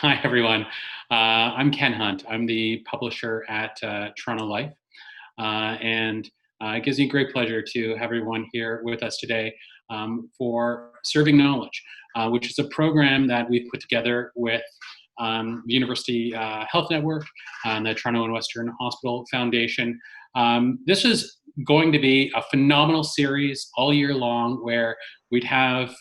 Hi, everyone. I'm Ken Hunt. I'm the publisher at Toronto Life. And It gives me great pleasure to have everyone here with us today for Serving Knowledge, which is a program that we've put together with the University Health Network and the Toronto and Western Hospital Foundation. This is going to be a phenomenal series all year long where we'd have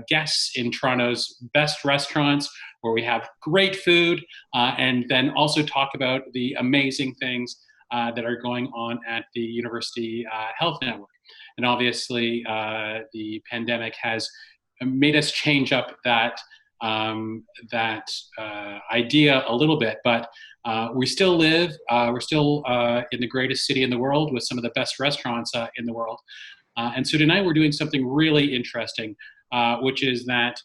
guests in Toronto's best restaurants where we have great food and then also talk about the amazing things that are going on at the University Health Network. And obviously, the pandemic has made us change up that idea a little bit, but we're still in the greatest city in the world with some of the best restaurants in the world. And so tonight we're doing something really interesting, which is that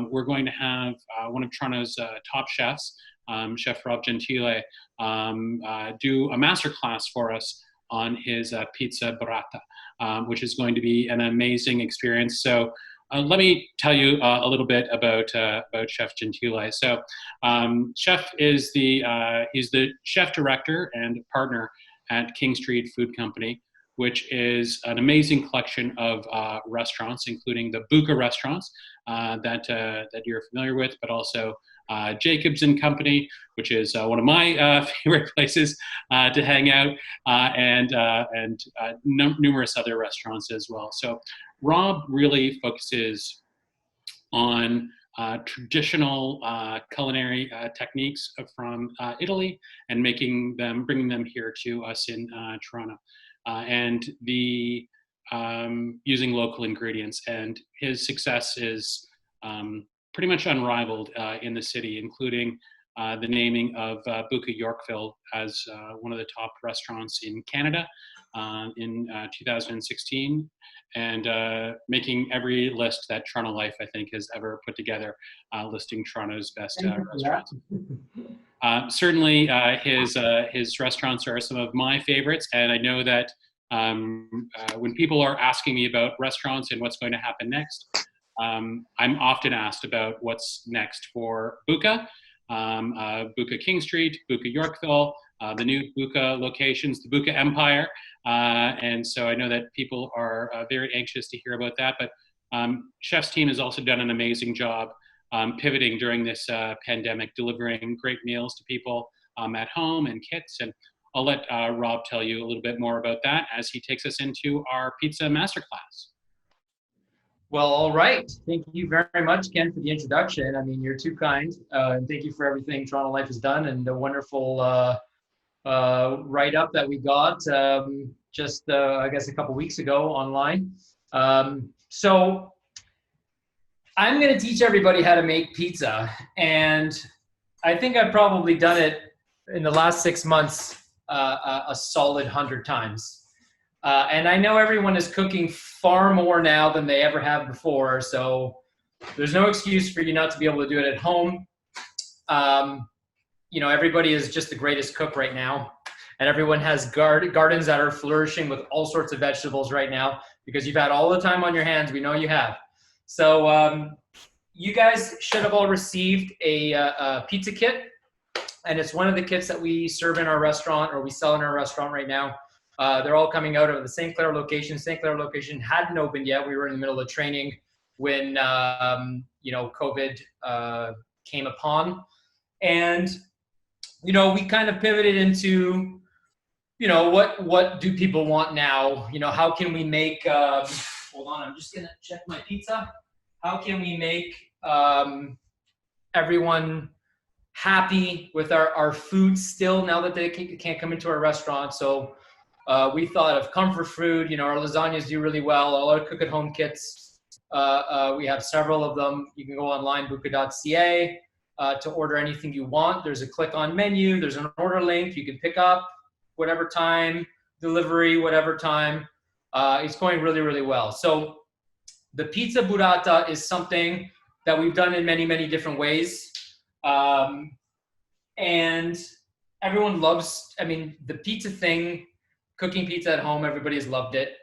we're going to have one of Toronto's top chefs, Chef Rob Gentile, do a masterclass for us on his pizza burrata, which is going to be an amazing experience. So let me tell you a little bit about Chef Gentile. So Chef is he's the chef director and partner at King Street Food Company, which is an amazing collection of restaurants, including the Buka restaurants that you're familiar with, but also Jacobs and Company, which is one of my favorite places to hang out, and numerous other restaurants as well. So Rob really focuses on traditional culinary techniques from Italy and bringing them here to us in Toronto, and using local ingredients. And his success is pretty much unrivaled in the city, including the naming of Buka Yorkville as one of the top restaurants in Canada in 2016, and making every list that Toronto Life, I think, has ever put together, listing Toronto's best restaurants. Certainly, his restaurants are some of my favorites, and I know that when people are asking me about restaurants and what's going to happen next, I'm often asked about what's next for Buka, Buka King Street, Buka Yorkville, the new Buka locations, the Buka Empire. And so I know that people are very anxious to hear about that. But Chef's team has also done an amazing job pivoting during this pandemic, delivering great meals to people at home and kits. And I'll let Rob tell you a little bit more about that as he takes us into our pizza masterclass. Well, all right. Thank you very much, Ken, for the introduction. I mean, you're too kind. And thank you for everything Toronto Life has done and the wonderful write-up that we got I guess, a couple weeks ago online. So I'm going to teach everybody how to make pizza. And I think I've probably done it in the last 6 months a solid 100 times. And I know everyone is cooking far more now than they ever have before, so there's no excuse for you not to be able to do it at home. Everybody is just the greatest cook right now, and everyone has gardens that are flourishing with all sorts of vegetables right now because you've had all the time on your hands. We know you have. So you guys should have all received a pizza kit, and it's one of the kits that we serve in our restaurant or we sell in our restaurant right now. They're all coming out of the St. Clair location. St. Clair location hadn't opened yet. We were in the middle of training when, COVID came upon. And, we kind of pivoted into, what do people want now? How can we make, hold on, I'm just going to check my pizza. How can we make everyone happy with our food still now that they can't come into our restaurant? So we thought of comfort food. Our lasagnas do really well. All our cook at home kits, we have several of them. You can go online, buka.ca, to order anything you want. There's a click on menu. There's an order link. You can pick up whatever time, delivery, whatever time. It's going really, really well. So the pizza burrata is something that we've done in many, many different ways. And everyone loves, the pizza thing, cooking pizza at home, everybody has loved it.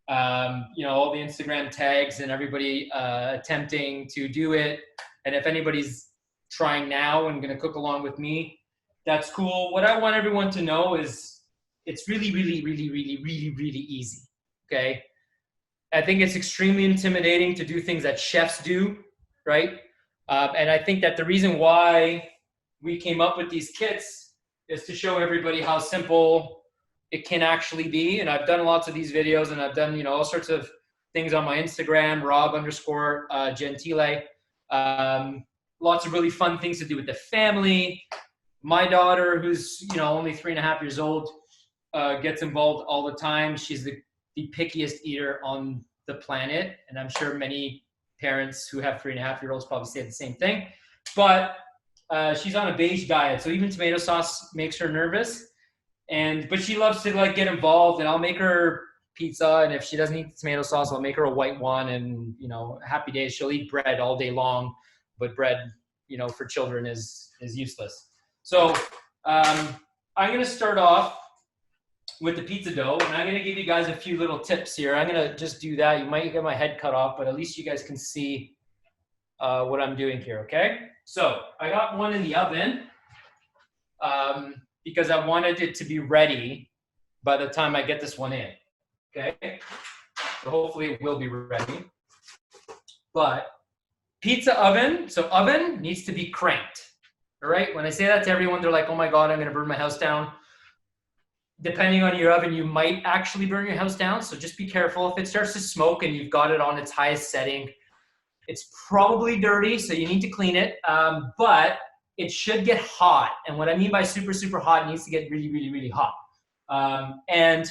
All the Instagram tags and everybody attempting to do it. And if anybody's trying now and going to cook along with me, that's cool. What I want everyone to know is it's really, really, really, really, really, really easy. Okay. I think it's extremely intimidating to do things that chefs do, right? And I think that the reason why we came up with these kits is to show everybody how simple it can actually be. And I've done lots of these videos, and I've done, all sorts of things on my Instagram, Rob_Gentile. Lots of really fun things to do with the family. My daughter, who's, only 3.5 years old, gets involved all the time. She's the pickiest eater on the planet. And I'm sure many parents who have 3.5-year-olds probably say the same thing. But she's on a beige diet, so even tomato sauce makes her nervous. But she loves to get involved, and I'll make her pizza. And if she doesn't eat tomato sauce, I'll make her a white one. And happy days. She'll eat bread all day long, but bread, for children is useless. So I'm going to start off with the pizza dough, and I'm going to give you guys a few little tips here. I'm going to just do that. You might get my head cut off, but at least you guys can see what I'm doing here, okay? So I got one in the oven because I wanted it to be ready by the time I get this one in, okay? So hopefully it will be ready. But pizza oven, so oven needs to be cranked, all right? When I say that to everyone, they're like, oh my God, I'm going to burn my house down. Depending on your oven, you might actually burn your house down. So just be careful. If it starts to smoke and you've got it on its highest setting, it's probably dirty, so you need to clean it. But it should get hot. And what I mean by super, super hot, it needs to get really, really, really hot. And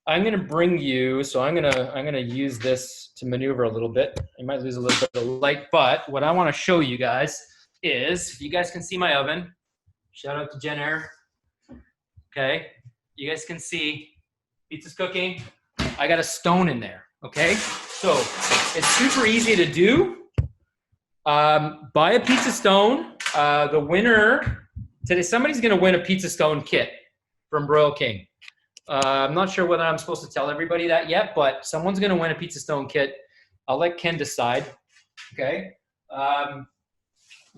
I'm gonna bring you, so I'm gonna use this to maneuver a little bit. You might lose a little bit of light, but what I wanna show you guys is, if you guys can see my oven, shout out to Jen Air. Okay, you guys can see pizza's cooking. I got a stone in there, okay? So it's super easy to do. Buy a pizza stone. The winner today, somebody's gonna win a pizza stone kit from Royal King. I'm not sure whether I'm supposed to tell everybody that yet, but someone's gonna win a pizza stone kit. I'll let Ken decide, okay?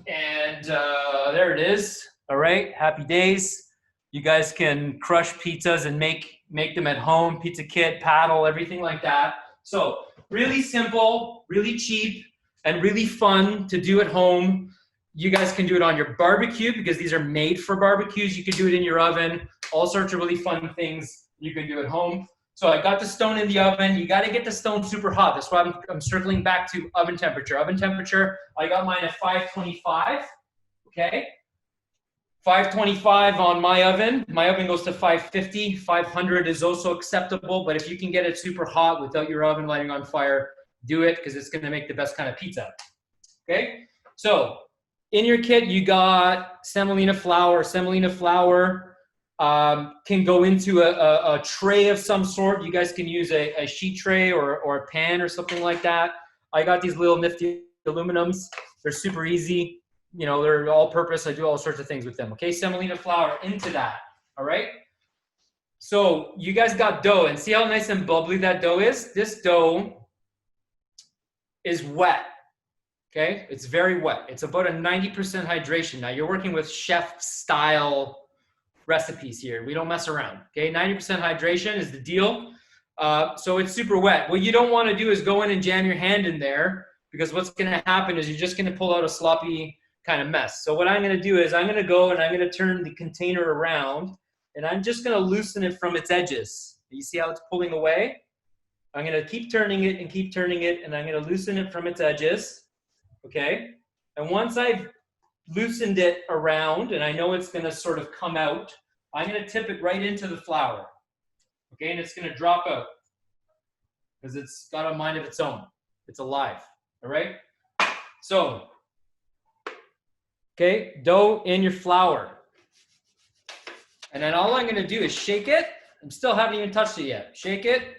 There it is, all right, happy days. You guys can crush pizzas and make them at home, pizza kit, paddle, everything like that. So really simple, really cheap, and really fun to do at home. You guys can do it on your barbecue because these are made for barbecues. You can do it in your oven, all sorts of really fun things you can do at home. So I got the stone in the oven. You got to get the stone super hot. That's why I'm circling back to oven temperature. Oven temperature, I got mine at 525, okay? 525 on my oven. My oven goes to 550. 500 is also acceptable, but if you can get it super hot without your oven lighting on fire, do it because it's going to make the best kind of pizza. Okay? So in your kit, you got semolina flour. Semolina flour can go into a tray of some sort. You guys can use a sheet tray or a pan or something like that. I got these little nifty aluminums. They're super easy. They're all purpose. I do all sorts of things with them. Okay, semolina flour into that. All right. So you guys got dough, and see how nice and bubbly that dough is? This dough is wet. Okay, it's very wet. It's about a 90% hydration. Now you're working with chef style recipes here. We don't mess around. Okay, 90% hydration is the deal. So it's super wet. What you don't want to do is go in and jam your hand in there, because what's going to happen is you're just going to pull out a sloppy kind of mess. So what I'm going to do is I'm going to go and I'm going to turn the container around, and I'm just going to loosen it from its edges. You see how it's pulling away? I'm going to keep turning it and keep turning it, and I'm going to loosen it from its edges. Okay? And once I've loosened it around and I know it's going to sort of come out, I'm going to tip it right into the flour. Okay? And it's going to drop out because it's got a mind of its own. It's alive. All right? So, okay, dough in your flour. And then all I'm going to do is shake it. I still haven't even touched it yet. Shake it,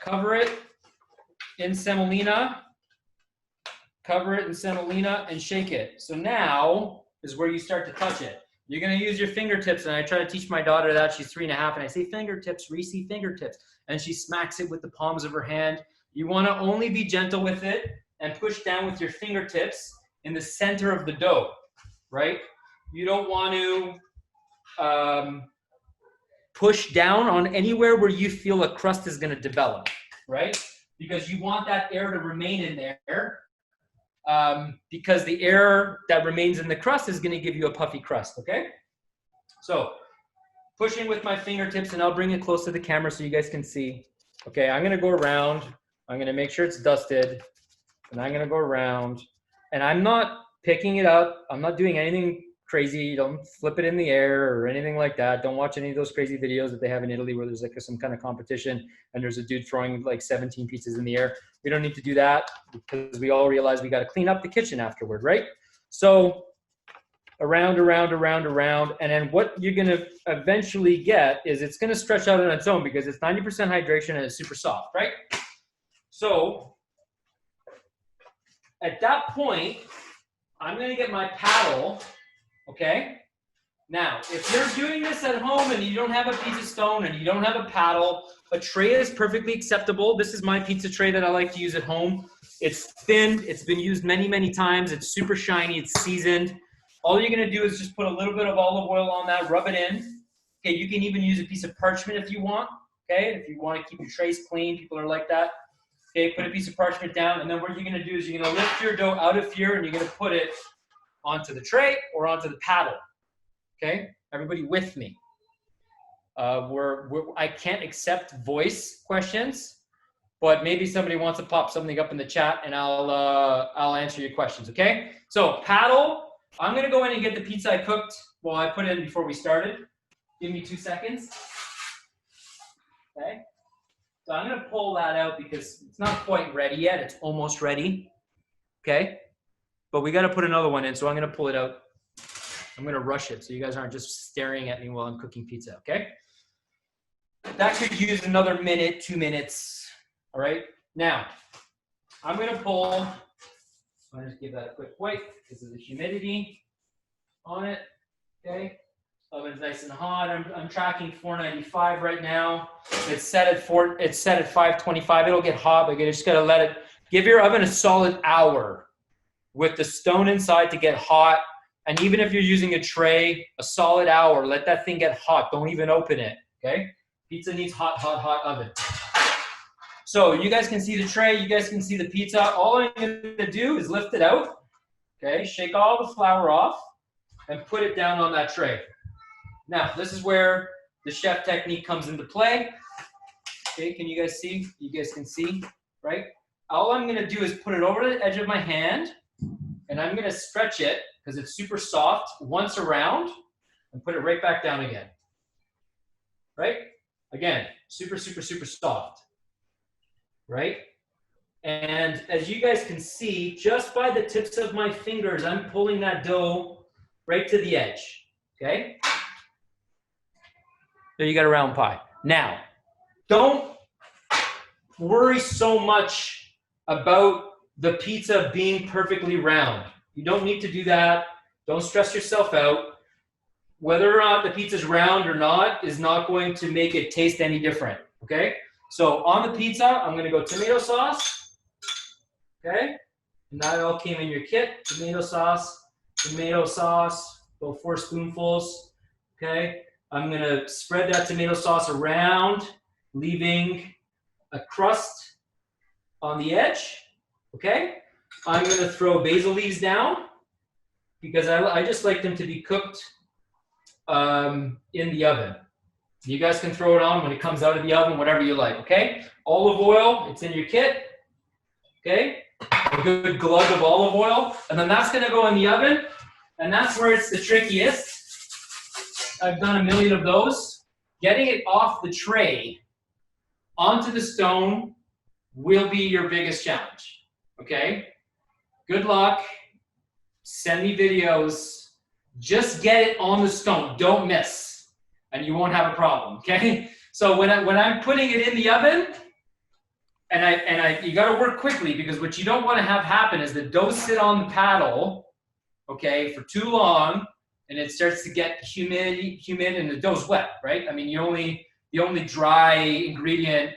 cover it in semolina, cover it in semolina, and shake it. So now is where you start to touch it. You're going to use your fingertips, and I try to teach my daughter that. She's 3.5, and I say, fingertips, Reese, fingertips. And she smacks it with the palms of her hand. You want to only be gentle with it and push down with your fingertips in the center of the dough, right? You don't want to push down on anywhere where you feel a crust is going to develop, right? Because you want that air to remain in there, because the air that remains in the crust is going to give you a puffy crust, okay? So pushing with my fingertips, and I'll bring it close to the camera so you guys can see. Okay, I'm going to go around. I'm going to make sure it's dusted, and I'm going to go around. And I'm not picking it up. I'm not doing anything crazy. Don't flip it in the air or anything like that. Don't watch any of those crazy videos that they have in Italy where there's like some kind of competition and there's a dude throwing like 17 pizzas in the air. We don't need to do that because we all realize we got to clean up the kitchen afterward, right? So around, and then what you're going to eventually get is it's going to stretch out on its own because it's 90% hydration and it's super soft, right? So at that point, I'm going to get my paddle, okay? Now, if you're doing this at home and you don't have a pizza stone and you don't have a paddle, a tray is perfectly acceptable. This is my pizza tray that I like to use at home. It's thin. It's been used many, many times. It's super shiny. It's seasoned. All you're going to do is just put a little bit of olive oil on that, rub it in. Okay, you can even use a piece of parchment if you want, okay? If you want to keep your trays clean, people are like that. Okay, put a piece of parchment down, and then what you're going to do is you're going to lift your dough out of here, and you're going to put it onto the tray or onto the paddle. Okay, everybody with me? I can't accept voice questions, but maybe somebody wants to pop something up in the chat, and I'll answer your questions. Okay, so paddle. I'm going to go in and get the pizza I cooked. Well, I put it in before we started. Give me 2 seconds. Okay. So I'm going to pull that out because it's not quite ready yet. It's almost ready. Okay. But we got to put another one in. So I'm going to pull it out. I'm going to rush it so you guys aren't just staring at me while I'm cooking pizza. Okay. That could use another minute, 2 minutes. All right. Now, I'm going to pull. I'm going to give that a quick wipe because of the humidity on it. Okay. Oven's nice and hot. I'm tracking 495 right now. It's set at 525. It'll get hot, but you just gotta let it. Give your oven a solid hour with the stone inside to get hot. And even if you're using a tray, a solid hour. Let that thing get hot. Don't even open it. Okay. Pizza needs hot, hot, hot oven. So you guys can see the tray. You guys can see the pizza. All I'm gonna do is lift it out. Okay. Shake all the flour off and put it down on that tray. Now, this is where the chef technique comes into play. Okay, can you guys see? You guys can see, right? All I'm going to do is put it over the edge of my hand, and I'm going to stretch it, because it's super soft, once around, and put it right back down again. Right? Again, super, super, super soft. Right? And as you guys can see, just by the tips of my fingers, I'm pulling that dough right to the edge. Okay? There you got a round pie. Now, don't worry so much about the pizza being perfectly round. You don't need to do that. Don't stress yourself out. Whether or not the pizza's round or not is not going to make it taste any different, okay? So on the pizza, I'm gonna go tomato sauce, okay? And that all came in your kit. Tomato sauce, go 4 spoonfuls, okay? I'm gonna spread that tomato sauce around, leaving a crust on the edge, okay? I'm gonna throw basil leaves down because I just like them to be cooked in the oven. You guys can throw it on when it comes out of the oven, whatever you like, okay? Olive oil, it's in your kit, okay? A good glug of olive oil, and then that's gonna go in the oven, and that's where it's the trickiest. I've done a million of those. Getting it off the tray onto the stone will be your biggest challenge, okay? Good luck. Send me videos. Just get it on the stone. Don't miss, and you won't have a problem, okay? So when I'm putting it in the oven, you got to work quickly because what you don't want to have happen is the dough sit on the paddle, okay, for too long. And it starts to get humid, and the dough's wet, right? I mean, the only dry ingredient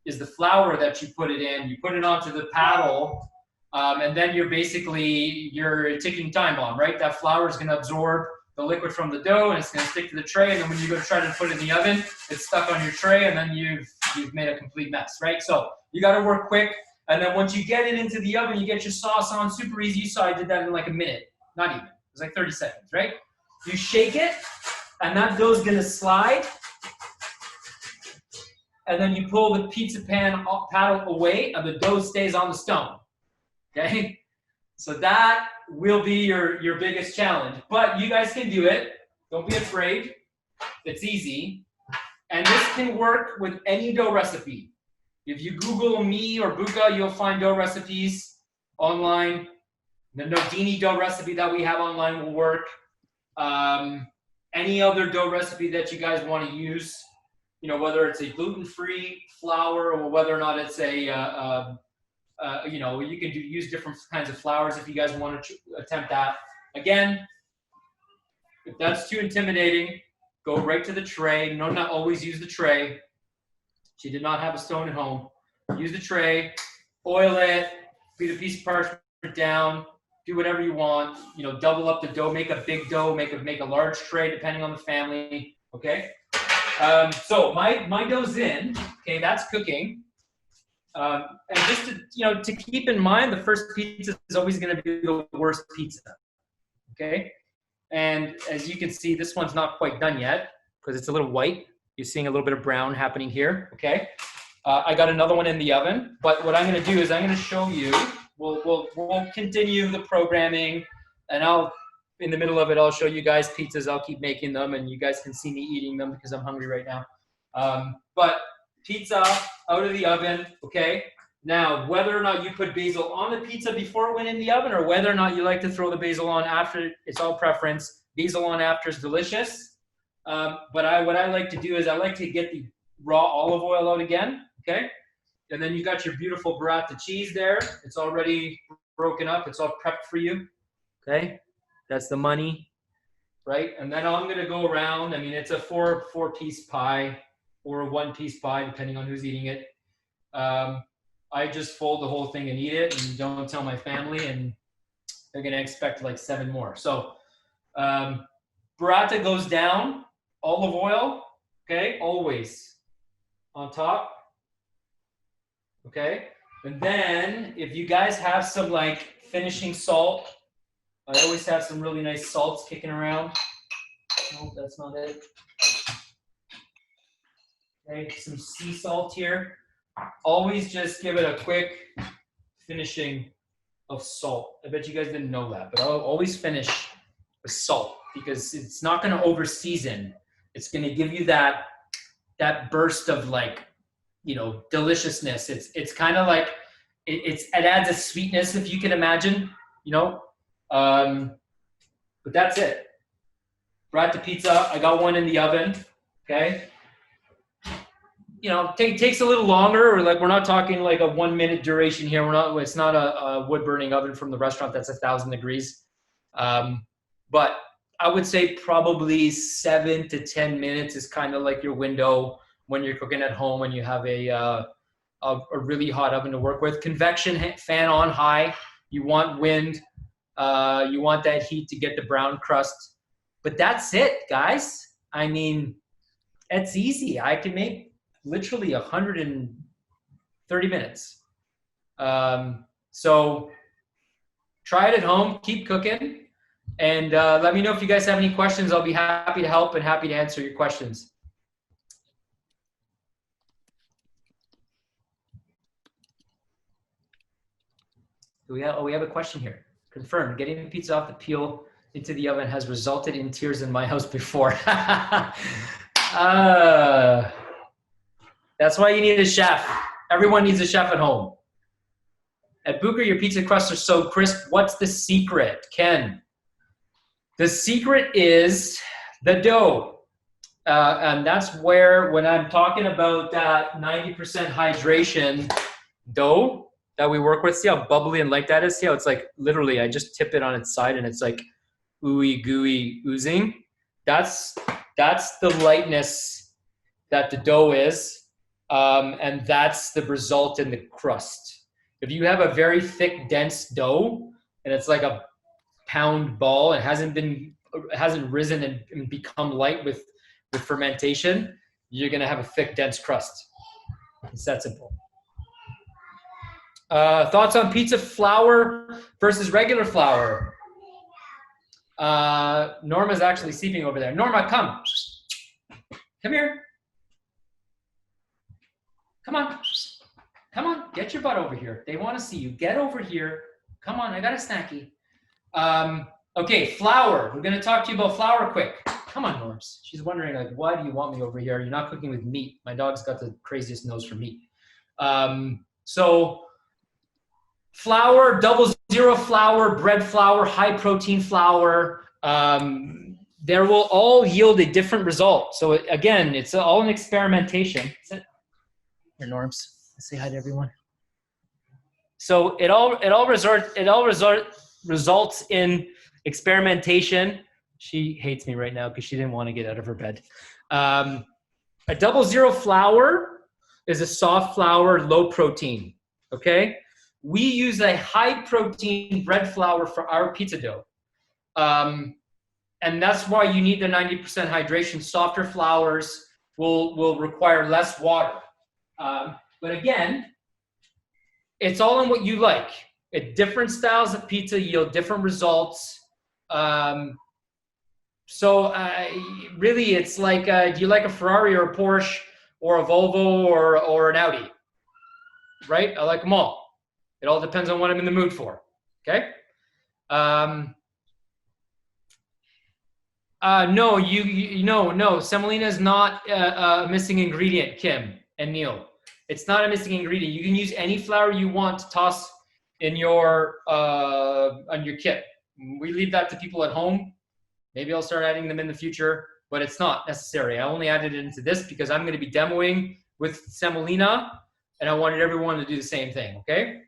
is the flour that you put it in. You put it onto the paddle, And then you're a ticking time bomb, right? That flour is going to absorb the liquid from the dough, and it's going to stick to the tray. And then when you go to try to put it in the oven, it's stuck on your tray, and then you've made a complete mess, right? So you got to work quick. And then once you get it into the oven, you get your sauce on super easy. You saw I did that in like a minute, not even. It was like 30 seconds, right? You shake it, and that dough's going to slide. And then you pull the pizza paddle away, and the dough stays on the stone. Okay? So that will be your biggest challenge. But you guys can do it. Don't be afraid. It's easy. And this can work with any dough recipe. If you Google me or Buka, you'll find dough recipes online. The Nodini dough recipe that we have online will work. Any other dough recipe that you guys want to use, you know, whether it's a gluten-free flour or whether or not it's you know, you can use different kinds of flours if you guys want to attempt that. Again, if that's too intimidating, go right to the tray. No, not always use the tray. She did not have a stone at home. Use the tray, oil it, beat a piece of parchment down, do whatever you want. You know, double up the dough, make a big dough, make a large tray depending on the family. Okay. So my dough's in. Okay, that's cooking. And just to keep in mind, the first pizza is always going to be the worst pizza. Okay. And as you can see, this one's not quite done yet because it's a little white. You're seeing a little bit of brown happening here, okay? I got another one in the oven, but what I'm gonna do is I'm gonna show you, we'll continue the programming, and in the middle of it, I'll show you guys pizzas. I'll keep making them, and you guys can see me eating them because I'm hungry right now. But pizza out of the oven, okay? Now, whether or not you put basil on the pizza before it went in the oven, or whether or not you like to throw the basil on after, it's all preference. Basil on after is delicious. But what I like to do is I like to get the raw olive oil out again, okay? And then you got your beautiful burrata cheese there. It's already broken up. It's all prepped for you, okay? That's the money, right? And then I'm gonna go around. I mean, it's a four-piece pie or a one-piece pie, depending on who's eating it. I just fold the whole thing and eat it, and don't tell my family, and they're gonna expect like 7 more. So burrata goes down. Olive oil, okay, always on top, okay? And then if you guys have some like finishing salt, I always have some really nice salts kicking around. No, that's not it. Okay, some sea salt here. Always just give it a quick finishing of salt. I bet you guys didn't know that, but I'll always finish with salt because it's not gonna over season. It's going to give you that burst of like, you know, deliciousness. It's kind of like it adds a sweetness, if you can imagine, you know. But that's it. Burrata pizza. I got one in the oven. Okay. You know, takes a little longer, or like we're not talking like a 1 minute duration here. It's not a wood burning oven from the restaurant that's 1,000 degrees. But I would say probably 7 to 10 minutes is kind of like your window when you're cooking at home and you have a really hot oven to work with. Convection fan on high. You want wind. You want that heat to get the brown crust. But that's it, guys. I mean, it's easy. I can make literally 130 minutes. So try it at home. Keep cooking. And let me know if you guys have any questions. I'll be happy to help and happy to answer your questions. We have a question here. Confirmed. Getting the pizza off the peel into the oven has resulted in tears in my house before. That's why you need a chef. Everyone needs a chef at home. At Booker, your pizza crusts are so crisp. What's the secret, Ken? The secret is the dough. And that's where, when I'm talking about that 90% hydration dough that we work with, see how bubbly and light that is? See how it's like, literally, I just tip it on its side and it's like ooey gooey oozing. That's the lightness that the dough is. And that's the result in the crust. If you have a very thick, dense dough and it's like a pound ball, it hasn't risen and become light with fermentation, you're gonna have a thick, dense crust. It's that simple. Thoughts on pizza flour versus regular flour? Norma's actually sleeping over there. Norma, come. Come here. Come on. Come on. Get your butt over here. They want to see you. Get over here. Come on. I got a snacky. Okay, flour. We're going to talk to you about flour quick. Come on, Norms. She's wondering, like, why do you want me over here? You're not cooking with meat. My dog's got the craziest nose for meat. So flour, 00 flour, bread flour, high protein flour, there will all yield a different result. So again, it's all an experimentation. Here, Norms. Say hi to everyone. So it all results in experimentation. She hates me right now because she didn't want to get out of her bed. A 00 flour is a soft flour, low protein. Okay. We use a high protein bread flour for our pizza dough. And that's why you need the 90% hydration. Softer flours will require less water. But again, it's all in what you like. Different styles of pizza yield different results. So really, it's like, do you like a Ferrari or a Porsche or a Volvo or an Audi? Right? I like them all. It all depends on what I'm in the mood for. Okay? No, no. Semolina is not a missing ingredient, Kim and Neil. It's not a missing ingredient. You can use any flour you want to toss in your on your kit. We leave that to people at home. Maybe I'll start adding them in the future, but it's not necessary. I only added it into this because I'm going to be demoing with semolina, and I wanted everyone to do the same thing. Okay.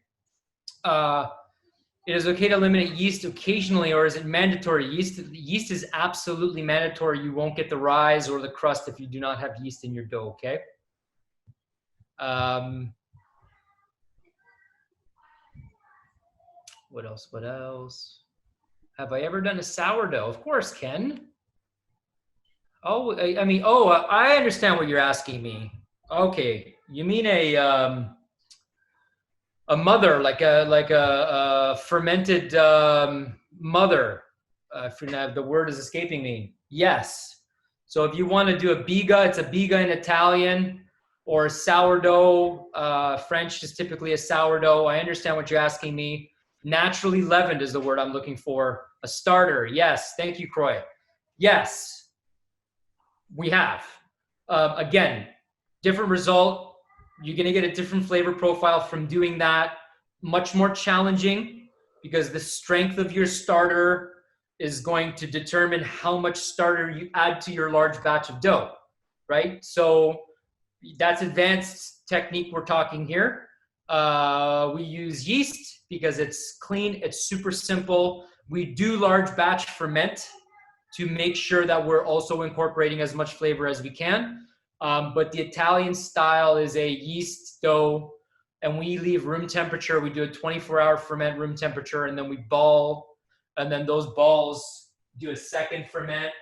It is okay to eliminate yeast occasionally, or is it mandatory? Yeast is absolutely mandatory. You won't get the rise or the crust if you do not have yeast in your dough, okay? What else? Have I ever done a sourdough? Of course, Ken. Oh, I understand what you're asking me. Okay, you mean a mother, like a fermented mother. The word is escaping me. Yes. So if you want to do a biga, it's a biga in Italian, or sourdough. French is typically a sourdough. I understand what you're asking me. Naturally leavened is the word I'm looking for. A starter. Yes. Thank you, Croy. Yes. We have. Again, different result. You're going to get a different flavor profile from doing that. Much more challenging because the strength of your starter is going to determine how much starter you add to your large batch of dough, right? So that's advanced technique we're talking here. We use yeast because it's clean, it's super simple. We do large batch ferment to make sure that we're also incorporating as much flavor as we can. But the Italian style is a yeast dough, and we leave room temperature. We do a 24-hour ferment room temperature, and then we ball, and then those balls do a second ferment.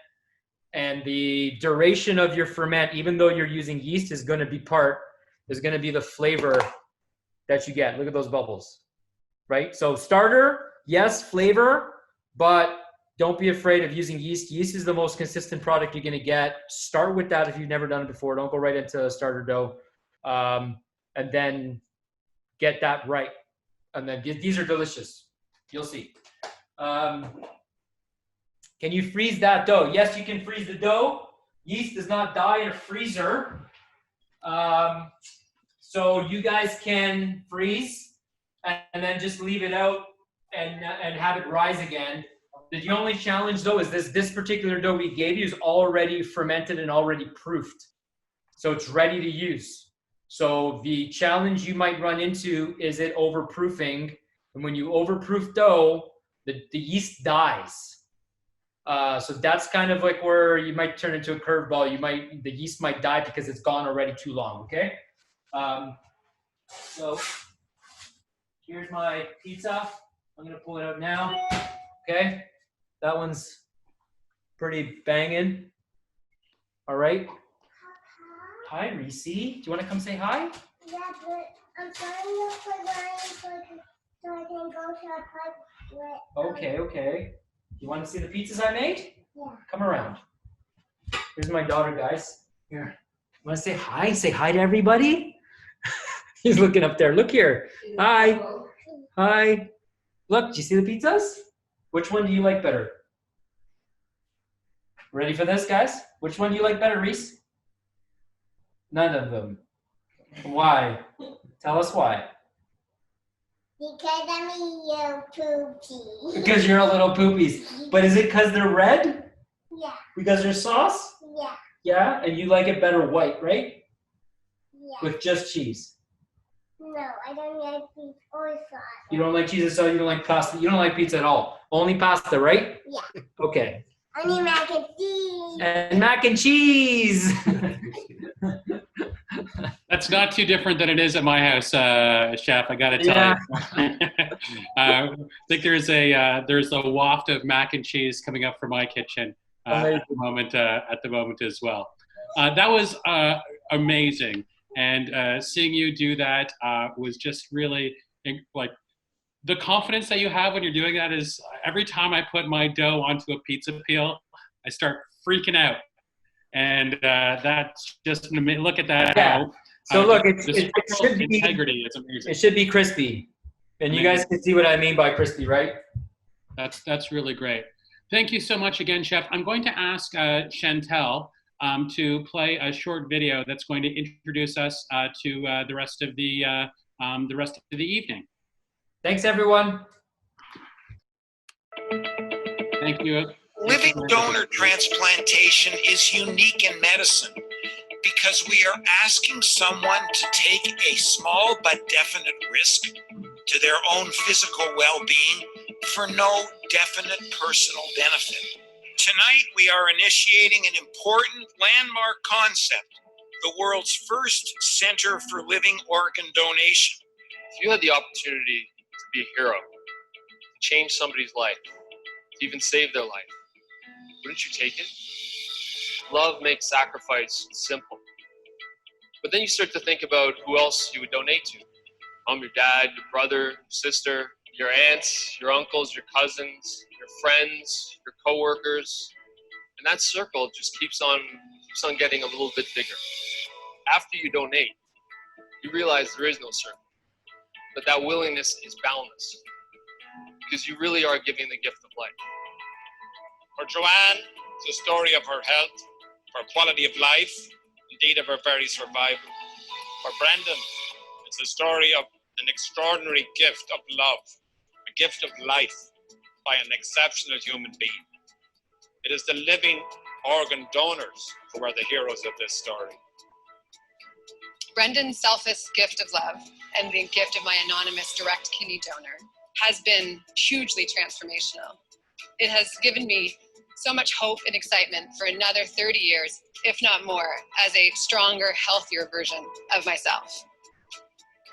And the duration of your ferment, even though you're using yeast, is going to be the flavor that you get. Look at those bubbles, right? So starter, yes, flavor, but don't be afraid of using yeast. Yeast is the most consistent product you're going to get. Start with that if you've never done it before. Don't go right into a starter dough. And then get that right. And then these are delicious. You'll see. Can you freeze that dough? Yes, you can freeze the dough. Yeast does not die in a freezer. So you guys can freeze and then just leave it out and have it rise again. The only challenge, though, is this particular dough we gave you is already fermented and already proofed. So it's ready to use. So the challenge you might run into is it overproofing. And when you overproof dough, the yeast dies. So that's kind of like where you might turn into a curveball. The yeast might die because it's gone already too long, okay? So Here's my pizza. I'm gonna pull it out now. Okay, that one's pretty banging. All right. Hi, Reese. Do you want to come say hi? Yeah, but I'm trying to look for Ryan so I can go to a pub. Okay. You want to see the pizzas I made? Yeah. Come around. Here's my daughter, guys. Here. Want to say hi? Say hi to everybody. He's looking up there. Look here. Hi. Hi. Look, do you see the pizzas? Which one do you like better? Ready for this, guys? Which one do you like better, Reese? None of them. Why? Tell us why. Because I'm a little poopy. Because you're a little poopies. But is it because they're red? Yeah. Because they're sauce? Yeah. Yeah? And you like it better white, right? Yeah. With just cheese. No, I don't like beef or sauce. You don't like cheese and sauce? You don't like pasta? You don't like pizza at all? Only pasta, right? Yeah. Okay. Only mac and cheese. And mac and cheese! That's not too different than it is at my house, Chef. I got to tell you. I think there's a waft of mac and cheese coming up from my kitchen at the moment as well. That was amazing, and seeing you do that was just really like the confidence that you have when you're doing that is every time I put my dough onto a pizza peel, I start freaking out. And that's just look at that. Yeah. So look, it should be integrity. It's amazing. It should be crispy, and you guys can see what I mean by crispy, right? That's really great. Thank you so much again, Chef. I'm going to ask Chantel to play a short video that's going to introduce us to the rest of the evening. Thanks, everyone. Thank you. Living donor transplantation is unique in medicine because we are asking someone to take a small but definite risk to their own physical well-being for no definite personal benefit. Tonight, we are initiating an important landmark concept, the world's first Center for Living Organ Donation. If you had the opportunity to be a hero, to change somebody's life, to even save their life, wouldn't you take it? Love makes sacrifice simple. But then you start to think about who else you would donate to. Your dad, your brother, your sister, your aunts, your uncles, your cousins, your friends, your coworkers. And that circle just keeps on getting a little bit bigger. After you donate, you realize there is no circle. But that willingness is boundless. Because you really are giving the gift of life. For Joanne, it's a story of her health, her quality of life, indeed of her very survival. For Brendan, it's a story of an extraordinary gift of love, a gift of life by an exceptional human being. It is the living organ donors who are the heroes of this story. Brendan's selfless gift of love and the gift of my anonymous direct kidney donor has been hugely transformational. It has given me so much hope and excitement for another 30 years, if not more, as a stronger, healthier version of myself.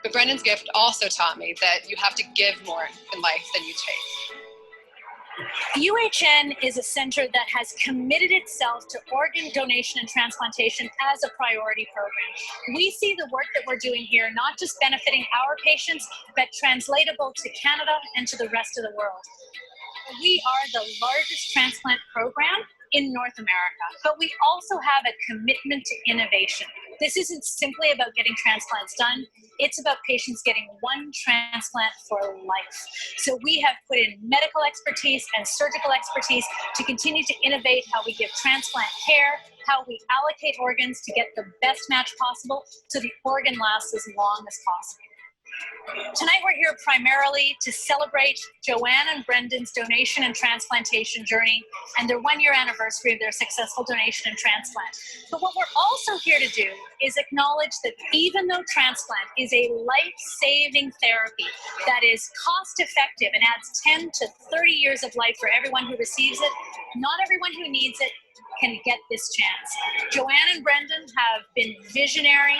But Brendan's gift also taught me that you have to give more in life than you take. UHN is a center that has committed itself to organ donation and transplantation as a priority program. We see the work that we're doing here not just benefiting our patients, but translatable to Canada and to the rest of the world. We are the largest transplant program in North America, but we also have a commitment to innovation. This isn't simply about getting transplants done, it's about patients getting one transplant for life. So we have put in medical expertise and surgical expertise to continue to innovate how we give transplant care, how we allocate organs to get the best match possible so the organ lasts as long as possible. Tonight we're here primarily to celebrate Joanne and Brendan's donation and transplantation journey and their 1-year anniversary of their successful donation and transplant. But what we're also here to do is acknowledge that even though transplant is a life-saving therapy that is cost-effective and adds 10 to 30 years of life for everyone who receives it, not everyone who needs it can get this chance. Joanne and Brendan have been visionary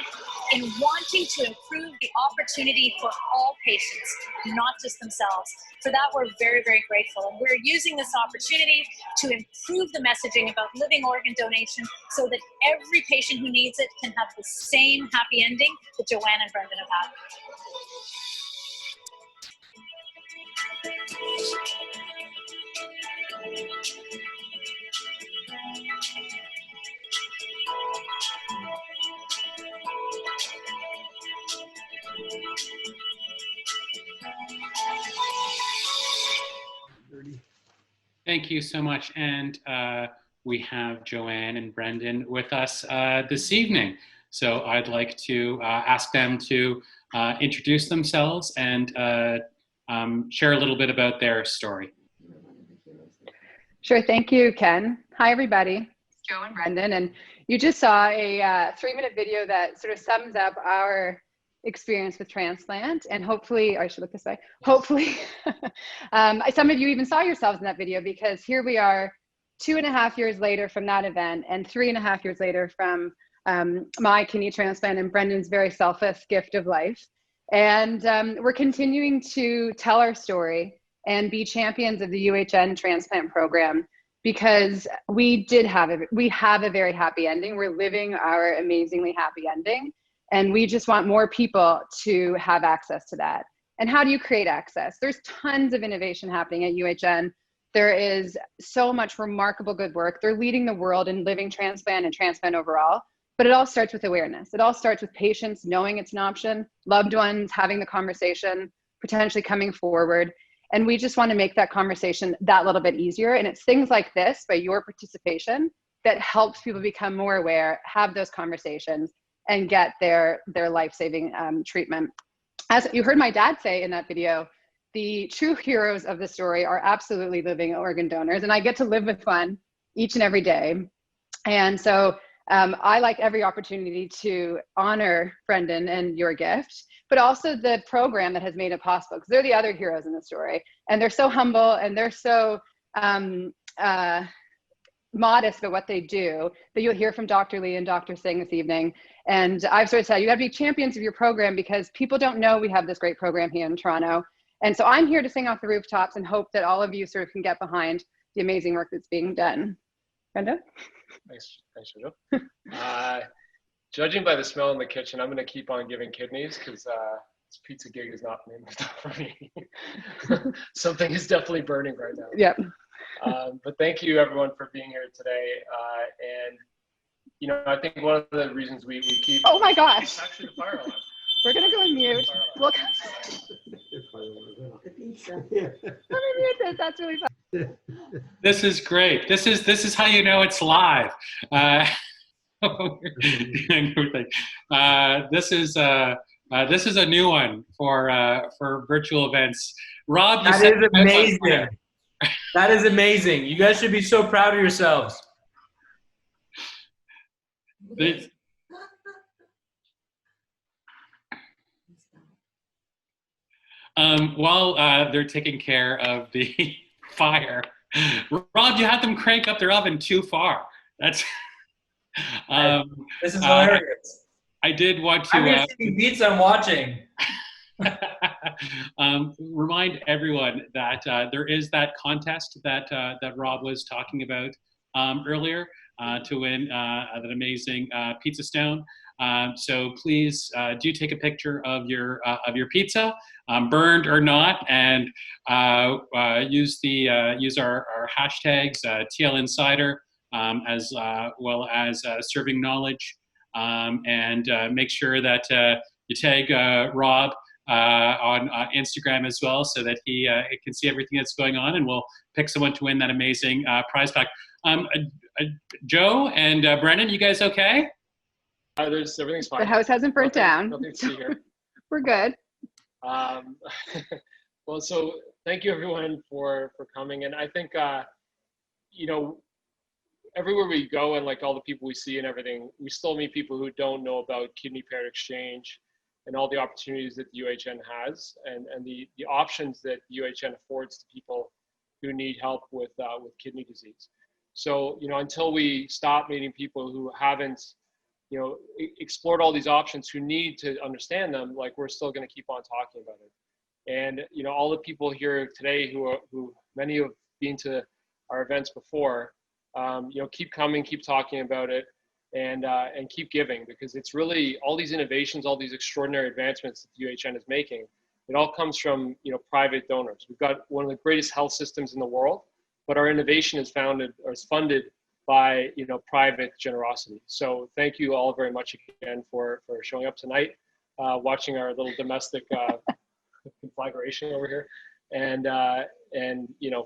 in wanting to improve the opportunity for all patients, not just themselves. For that, we're very, very grateful. And we're using this opportunity to improve the messaging about living organ donation so that every patient who needs it can have the same happy ending that Joanne and Brendan have had. Thank you so much. And we have Joanne and Brendan with us this evening. So I'd like to ask them to introduce themselves and share a little bit about their story. Sure, thank you, Ken. Hi, everybody. It's Joe and Brendan, and you just saw a 3-minute video that sort of sums up our experience with transplant, and hopefully, I should look this way, hopefully, some of you even saw yourselves in that video, because here we are 2.5 years later from that event, and 3.5 years later from my kidney transplant and Brendan's very selfless gift of life. And we're continuing to tell our story and be champions of the UHN transplant program, because we have a very happy ending. We're living our amazingly happy ending. And we just want more people to have access to that. And how do you create access? There's tons of innovation happening at UHN. There is so much remarkable good work. They're leading the world in living transplant and transplant overall. But it all starts with awareness. It all starts with patients knowing it's an option, loved ones having the conversation, potentially coming forward. And we just want to make that conversation that little bit easier. And it's things like this, by your participation, that helps people become more aware, have those conversations, and get their life-saving treatment. As you heard my dad say in that video, the true heroes of the story are absolutely living organ donors. And I get to live with one each and every day. And so I like every opportunity to honor Brendan and your gift, but also the program that has made it possible, because they're the other heroes in the story. And they're so humble, and they're so modest about what they do, that you'll hear from Dr. Lee and Dr. Singh this evening. And I've sort of said, you gotta be champions of your program, because people don't know we have this great program here in Toronto. And so I'm here to sing off the rooftops and hope that all of you sort of can get behind the amazing work that's being done. Brenda? Thanks, Joe. Judging by the smell in the kitchen, I'm going to keep on giving kidneys, because this pizza gig is not named for me. Something is definitely burning right now. Yep. But thank you, everyone, for being here today. And you know, I think one of the reasons we keep. Oh my gosh! It's actually the fire alarm. We're gonna go on mute. Look. Let me mute this. That's really fun. This is great. This is how you know it's live. This is a new one for virtual events. Rob, you said that is amazing. That is amazing. You guys should be so proud of yourselves. While they're taking care of the fire, Rob, you had them crank up their oven too far. That's this is hilarious. I did want to. I'm gonna see beats I'm watching. Remind everyone that there is that contest that Rob was talking about earlier to win that amazing pizza stone. So please do take a picture of your pizza, burned or not, and use our hashtags TL Insider as well as Serving Knowledge, and make sure that you tag Rob on Instagram as well, so that he can see everything that's going on, and we'll pick someone to win that amazing prize pack. Joe and Brennan, you guys okay? Everything's fine. The house hasn't burnt down. Nothing to see here. We're good. Well, so thank you everyone for coming. And I think, you know, everywhere we go and like all the people we see and everything, we still meet people who don't know about kidney parent exchange and all the opportunities that the UHN has, and the options that UHN affords to people who need help with kidney disease. So, until we stop meeting people who haven't, explored all these options, who need to understand them, like, we're still going to keep on talking about it. And, all the people here today who many have been to our events before, keep coming, keep talking about it, and keep giving, because it's really all these innovations, all these extraordinary advancements that the UHN is making. It all comes from, private donors. We've got one of the greatest health systems in the world, but our innovation is funded by, private generosity. So thank you all very much again for showing up tonight, watching our little domestic conflagration over here, and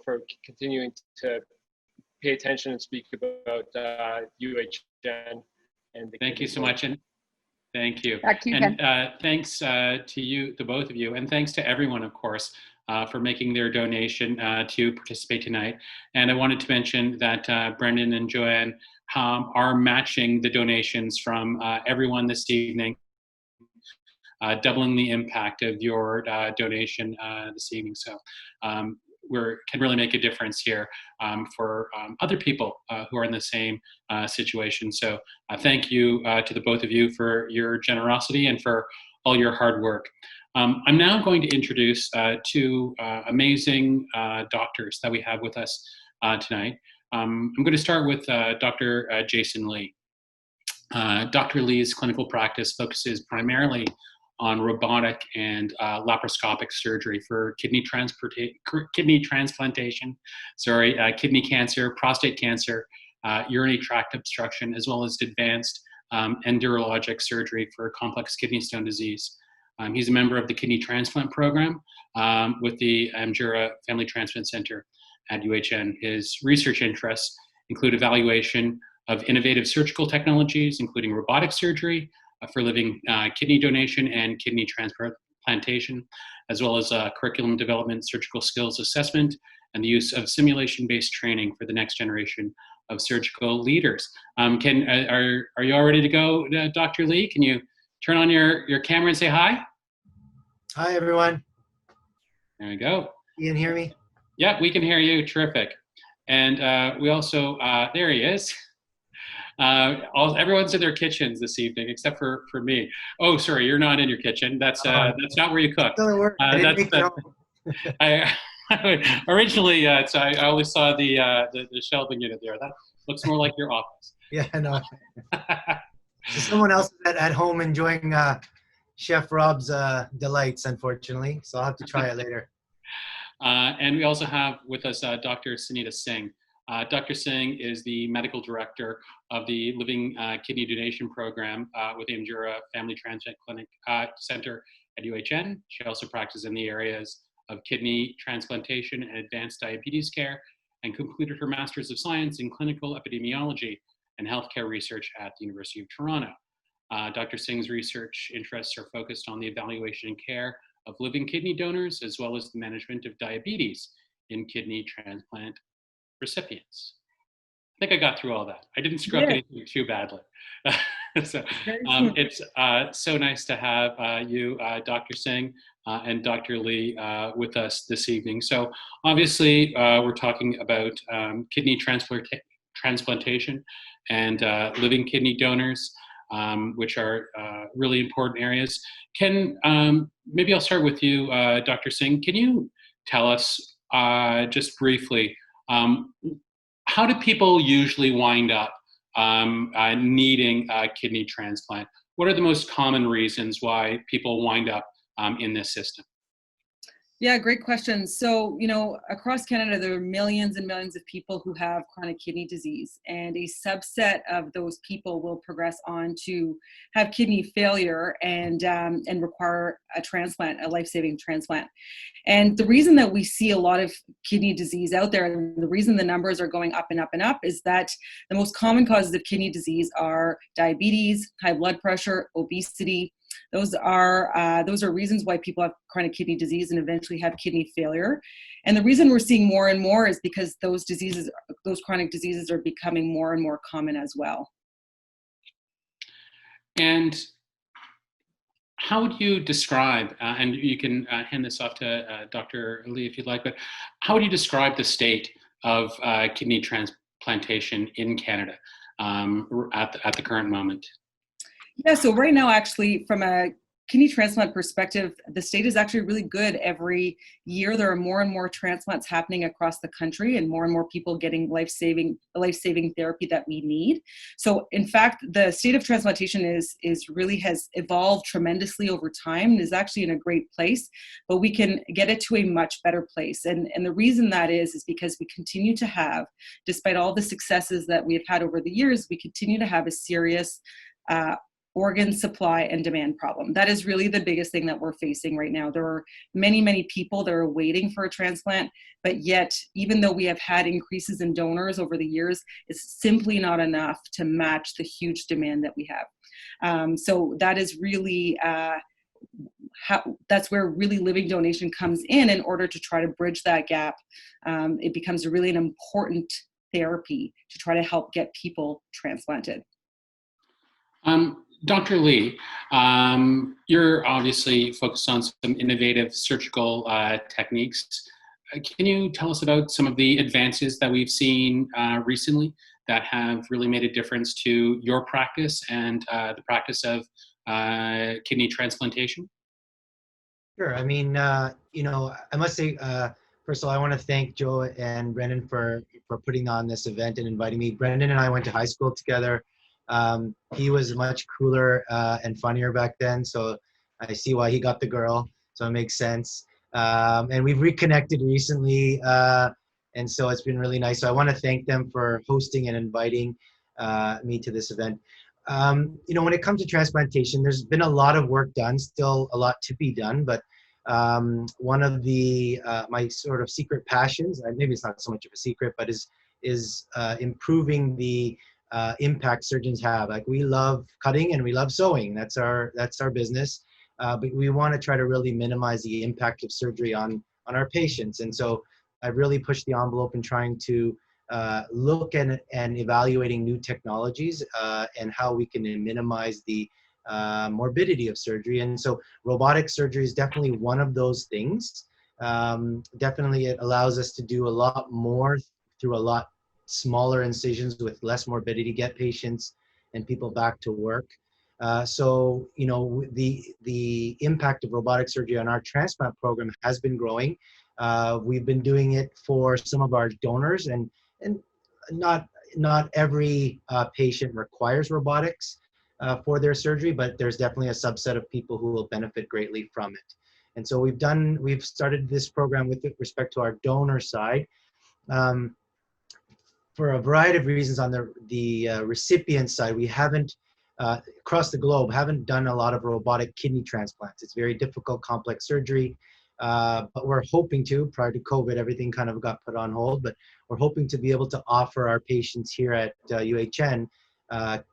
for continuing to pay attention and speak about UHN. And thank you so much, and thank you. Back to you, and Ken. thanks to you, the both of you, and thanks to everyone, of course, for making their donation to participate tonight. And I wanted to mention that Brendan and Joanne are matching the donations from everyone this evening, doubling the impact of your donation this evening. So can really make a difference here for other people who are in the same situation. So thank you to the both of you for your generosity and for all your hard work. I'm now going to introduce two amazing doctors that we have with us tonight. I'm going to start with Dr. Jason Lee. Dr. Lee's clinical practice focuses primarily on robotic and laparoscopic surgery for kidney transplantation, kidney cancer, prostate cancer, urinary tract obstruction, as well as advanced endourologic surgery for complex kidney stone disease. He's a member of the kidney transplant program with the Ajmera Family Transplant Center at UHN. His research interests include evaluation of innovative surgical technologies, including robotic surgery for living kidney donation and kidney transplantation, as well as curriculum development, surgical skills assessment, and the use of simulation-based training for the next generation of surgical leaders. Are you all ready to go, Dr. Lee? Can you turn on your camera and say hi? Hi, everyone. There we go. You can hear me? Yeah, we can hear you. Terrific. And we also, there he is. Everyone's in their kitchens this evening, except for me. Oh, sorry, you're not in your kitchen. That's not where you cook. Still at work. I didn't make it home. Originally, so I always saw the shelving unit there. That looks more like your office. Yeah, I know. So someone else is at home enjoying Chef Rob's delights, unfortunately. So I'll have to try it later. And we also have with us Dr. Sunita Singh. Dr. Singh is the medical director of the Living Kidney Donation Program with the Ajmera Family Transplant Clinic Center at UHN. She also practices in the areas of kidney transplantation and advanced diabetes care, and completed her Master's of Science in Clinical Epidemiology and Healthcare Research at the University of Toronto. Dr. Singh's research interests are focused on the evaluation and care of living kidney donors, as well as the management of diabetes in kidney transplant recipients. I think I got through all that. I didn't screw up anything too badly. So it's so nice to have you, Dr. Singh and Dr. Lee with us this evening. So obviously we're talking about kidney transplantation and living kidney donors, which are really important areas. Maybe I'll start with you, Dr. Singh. Can you tell us just briefly, how do people usually wind up needing a kidney transplant? What are the most common reasons why people wind up in this system? Yeah, great question. So, across Canada, there are millions and millions of people who have chronic kidney disease, and a subset of those people will progress on to have kidney failure and require a transplant, a life-saving transplant. And the reason that we see a lot of kidney disease out there, and the reason the numbers are going up and up and up, is that the most common causes of kidney disease are diabetes, high blood pressure, obesity. Those are reasons why people have chronic kidney disease and eventually have kidney failure. And the reason we're seeing more and more is because those chronic diseases are becoming more and more common as well. And how would you describe, and you can hand this off to Dr. Lee if you'd like, but how would you describe the state of kidney transplantation in Canada at the current moment? Yeah, so right now, actually, from a kidney transplant perspective, the state is actually really good. Every year, there are more and more transplants happening across the country, and more people getting life-saving therapy that we need. So, in fact, the state of transplantation is really has evolved tremendously over time, and is actually in a great place. But we can get it to a much better place, and the reason that is because we continue to have, despite all the successes that we have had over the years, we continue to have a serious organ supply and demand problem. That is really the biggest thing that we're facing right now. There are many people that are waiting for a transplant, but yet, even though we have had increases in donors over the years, it's simply not enough to match the huge demand that we have. So that is really that's where really living donation comes in order to try to bridge that gap. It becomes really an important therapy to try to help get people transplanted. Dr. Lee, you're obviously focused on some innovative surgical techniques. Can you tell us about some of the advances that we've seen recently that have really made a difference to your practice and the practice of kidney transplantation? Sure. I mean, I must say, first of all, I want to thank Joe and Brendan for putting on this event and inviting me. Brendan and I went to high school together. He was much cooler and funnier back then, so I see why he got the girl, so it makes sense. And we've reconnected recently, and so it's been really nice. So I want to thank them for hosting and inviting me to this event. When it comes to transplantation, there's been a lot of work done, still a lot to be done, but one of the my sort of secret passions, maybe it's not so much of a secret, but is improving the impact surgeons have. Like, we love cutting and we love sewing. That's our business. But we want to try to really minimize the impact of surgery on our patients. And so I've really pushed the envelope in trying to look and evaluating new technologies and how we can minimize the morbidity of surgery. And so robotic surgery is definitely one of those things. Definitely it allows us to do a lot more through a lot smaller incisions with less morbidity, get patients and people back to work. So the impact of robotic surgery on our transplant program has been growing. We've been doing it for some of our donors, and not every patient requires robotics for their surgery, but there's definitely a subset of people who will benefit greatly from it. And so we've started this program with respect to our donor side. For a variety of reasons, on the recipient side, we haven't, across the globe, haven't done a lot of robotic kidney transplants. It's very difficult, complex surgery, but we're hoping to. Prior to COVID, everything kind of got put on hold, but we're hoping to be able to offer our patients here at UHN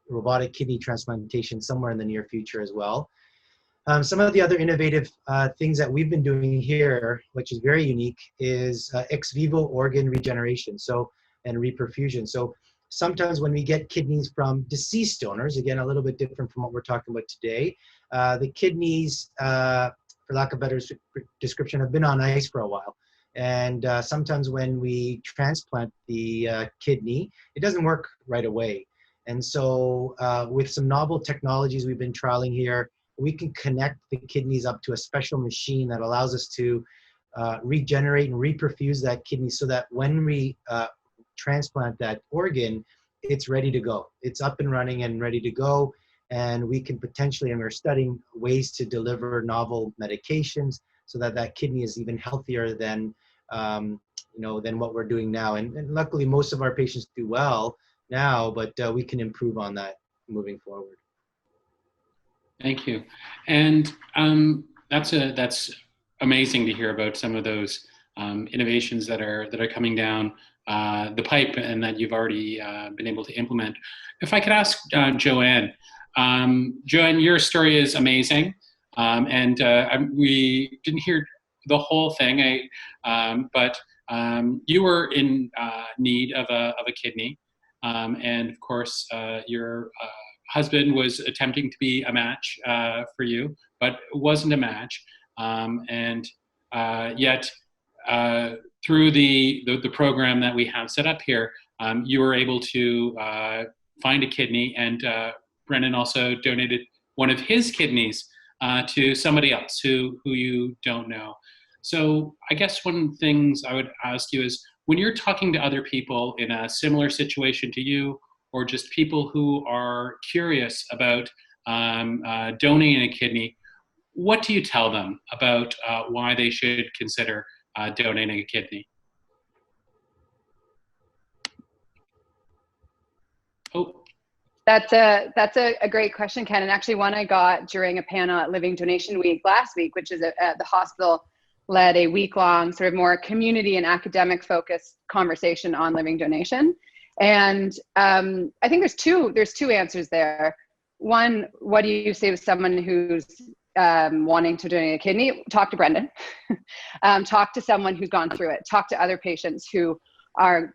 robotic kidney transplantation somewhere in the near future as well. Some of the other innovative things that we've been doing here, which is very unique, is ex vivo organ regeneration and reperfusion. So sometimes when we get kidneys from deceased donors, again, a little bit different from what we're talking about today, the kidneys, for lack of a better description, have been on ice for a while. And sometimes when we transplant the kidney, it doesn't work right away. And so with some novel technologies we've been trialing here, we can connect the kidneys up to a special machine that allows us to regenerate and reperfuse that kidney so that when we transplant that organ, it's ready to go. It's up and running and ready to go. And we can potentially, and we're studying ways to deliver novel medications so that that kidney is even healthier than what we're doing now. And luckily, most of our patients do well now, but we can improve on that moving forward. Thank you. And that's amazing to hear about some of those innovations that are coming down the pipe and that you've already been able to implement. If I could ask Joanne, your story is amazing, and we didn't hear the whole thing, but you were in need of a kidney, and of course your husband was attempting to be a match for you, but wasn't a match, and yet through the program that we have set up here, you were able to find a kidney, and Brendan also donated one of his kidneys to somebody else who you don't know. So I guess one of the things I would ask you is, when you're talking to other people in a similar situation to you, or just people who are curious about donating a kidney, what do you tell them about why they should consider donating a kidney? Oh. That's a great question, Ken. And actually one I got during a panel at Living Donation Week last week, which is the hospital led a week-long sort of more community and academic focused conversation on living donation. And I think there's two answers there. One, what do you say to someone who's wanting to donate a kidney? Talk to Brendan. Talk to someone who's gone through it. Talk to other patients who are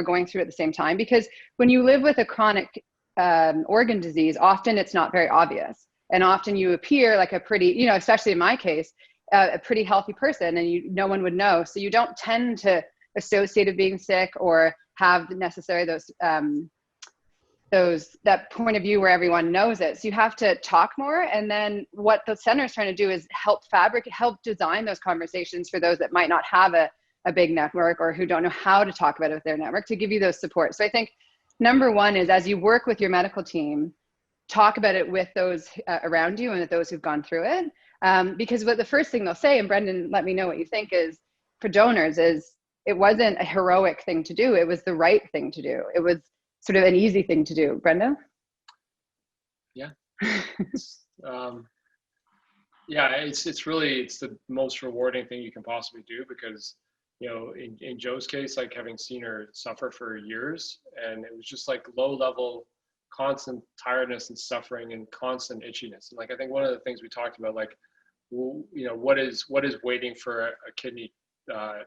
going through it at the same time. Because when you live with a chronic organ disease, often it's not very obvious, and often you appear like a pretty, especially in my case, a pretty healthy person, and no one would know. So you don't tend to associate with being sick or have necessarily that point of view where everyone knows it. So you have to talk more. And then what the center is trying to do is help design those conversations for those that might not have a big network, or who don't know how to talk about it with their network, to give you those support. So I think number one is, as you work with your medical team, talk about it with those around you and with those who've gone through it. Because what the first thing they'll say, and Brendan, let me know what you think, is for donors is, it wasn't a heroic thing to do. It was the right thing to do. It was sort of an easy thing to do. Brenda? Yeah. It's the most rewarding thing you can possibly do, because, in Joe's case, like, having seen her suffer for years, and it was just like low level, constant tiredness and suffering and constant itchiness. And like, I think one of the things we talked about, like, what is waiting for a kidney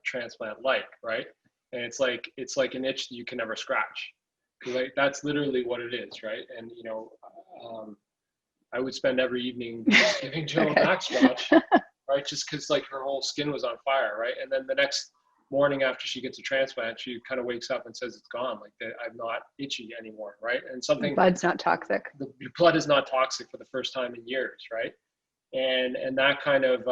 transplant like, right? And it's like an itch that you can never scratch. Like, that's literally what it is, right? And I would spend every evening giving Joe a back scratch, right? Just because, like, her whole skin was on fire, right? And then the next morning after she gets a transplant, she kind of wakes up and says it's gone, like, I'm not itchy anymore, right? And something, blood's not toxic. The blood is not toxic for the first time in years, right? And that kind of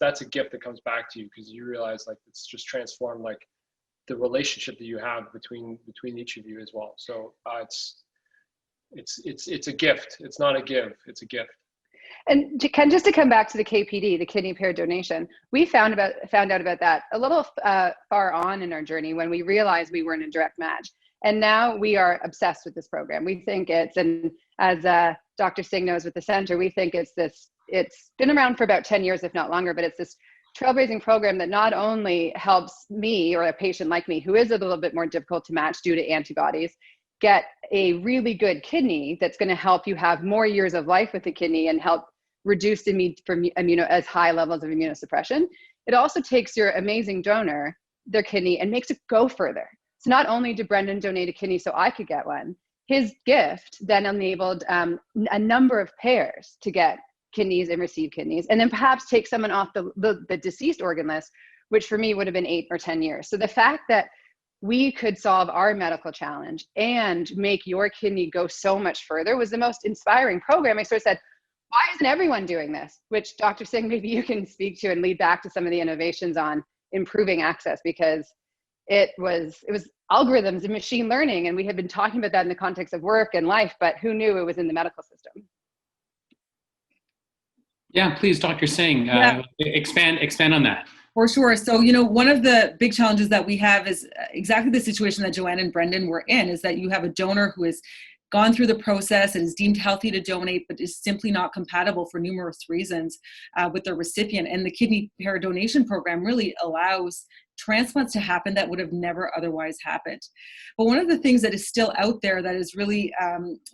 that's a gift that comes back to you, because you realize, like, it's just transformed, like, the relationship that you have between each of you as well. So it's a gift. It's not a give. It's a gift. And just to come back to the KPD, the kidney pair donation, we found out about that a little far on in our journey, when we realized we weren't a direct match. And now we are obsessed with this program. We think and as Dr. Singh knows with the center, we think it's been around for about 10 years, if not longer, but it's this trailblazing program that not only helps me, or a patient like me who is a little bit more difficult to match due to antibodies, get a really good kidney that's going to help you have more years of life with the kidney and help reduce the need for as high levels of immunosuppression. It also takes your amazing donor, their kidney, and makes it go further. So not only did Brendan donate a kidney so I could get one, his gift then enabled a number of pairs to get kidneys and receive kidneys, and then perhaps take someone off the deceased organ list, which for me would have been 8 or 10 years. So the fact that we could solve our medical challenge and make your kidney go so much further was the most inspiring program. I sort of said, why isn't everyone doing this? Which, Dr. Singh, maybe you can speak to and lead back to some of the innovations on improving access, because it was algorithms and machine learning, and we had been talking about that in the context of work and life, but who knew it was in the medical system? Yeah, please, Dr. Singh, expand on that. For sure. So, one of the big challenges that we have is exactly the situation that Joanne and Brendan were in, is that you have a donor who has gone through the process and is deemed healthy to donate, but is simply not compatible for numerous reasons with the recipient. And the kidney pair donation program really allows transplants to happen that would have never otherwise happened. But one of the things that is still out there that is really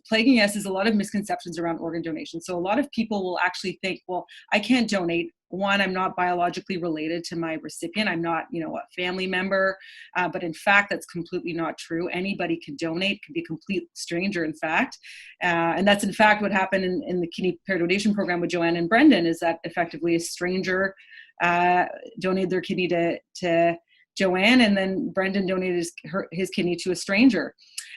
plaguing us is a lot of misconceptions around organ donation. So a lot of people will actually think, well, I can't donate. One, I'm not biologically related to my recipient. I'm not, a family member. But in fact, that's completely not true. Anybody can donate, can be a complete stranger, in fact. And that's in fact what happened in the kidney pair donation program with Joanne and Brendan, is that effectively a stranger donated their kidney to Joanne, and then Brendan donated his kidney to a stranger.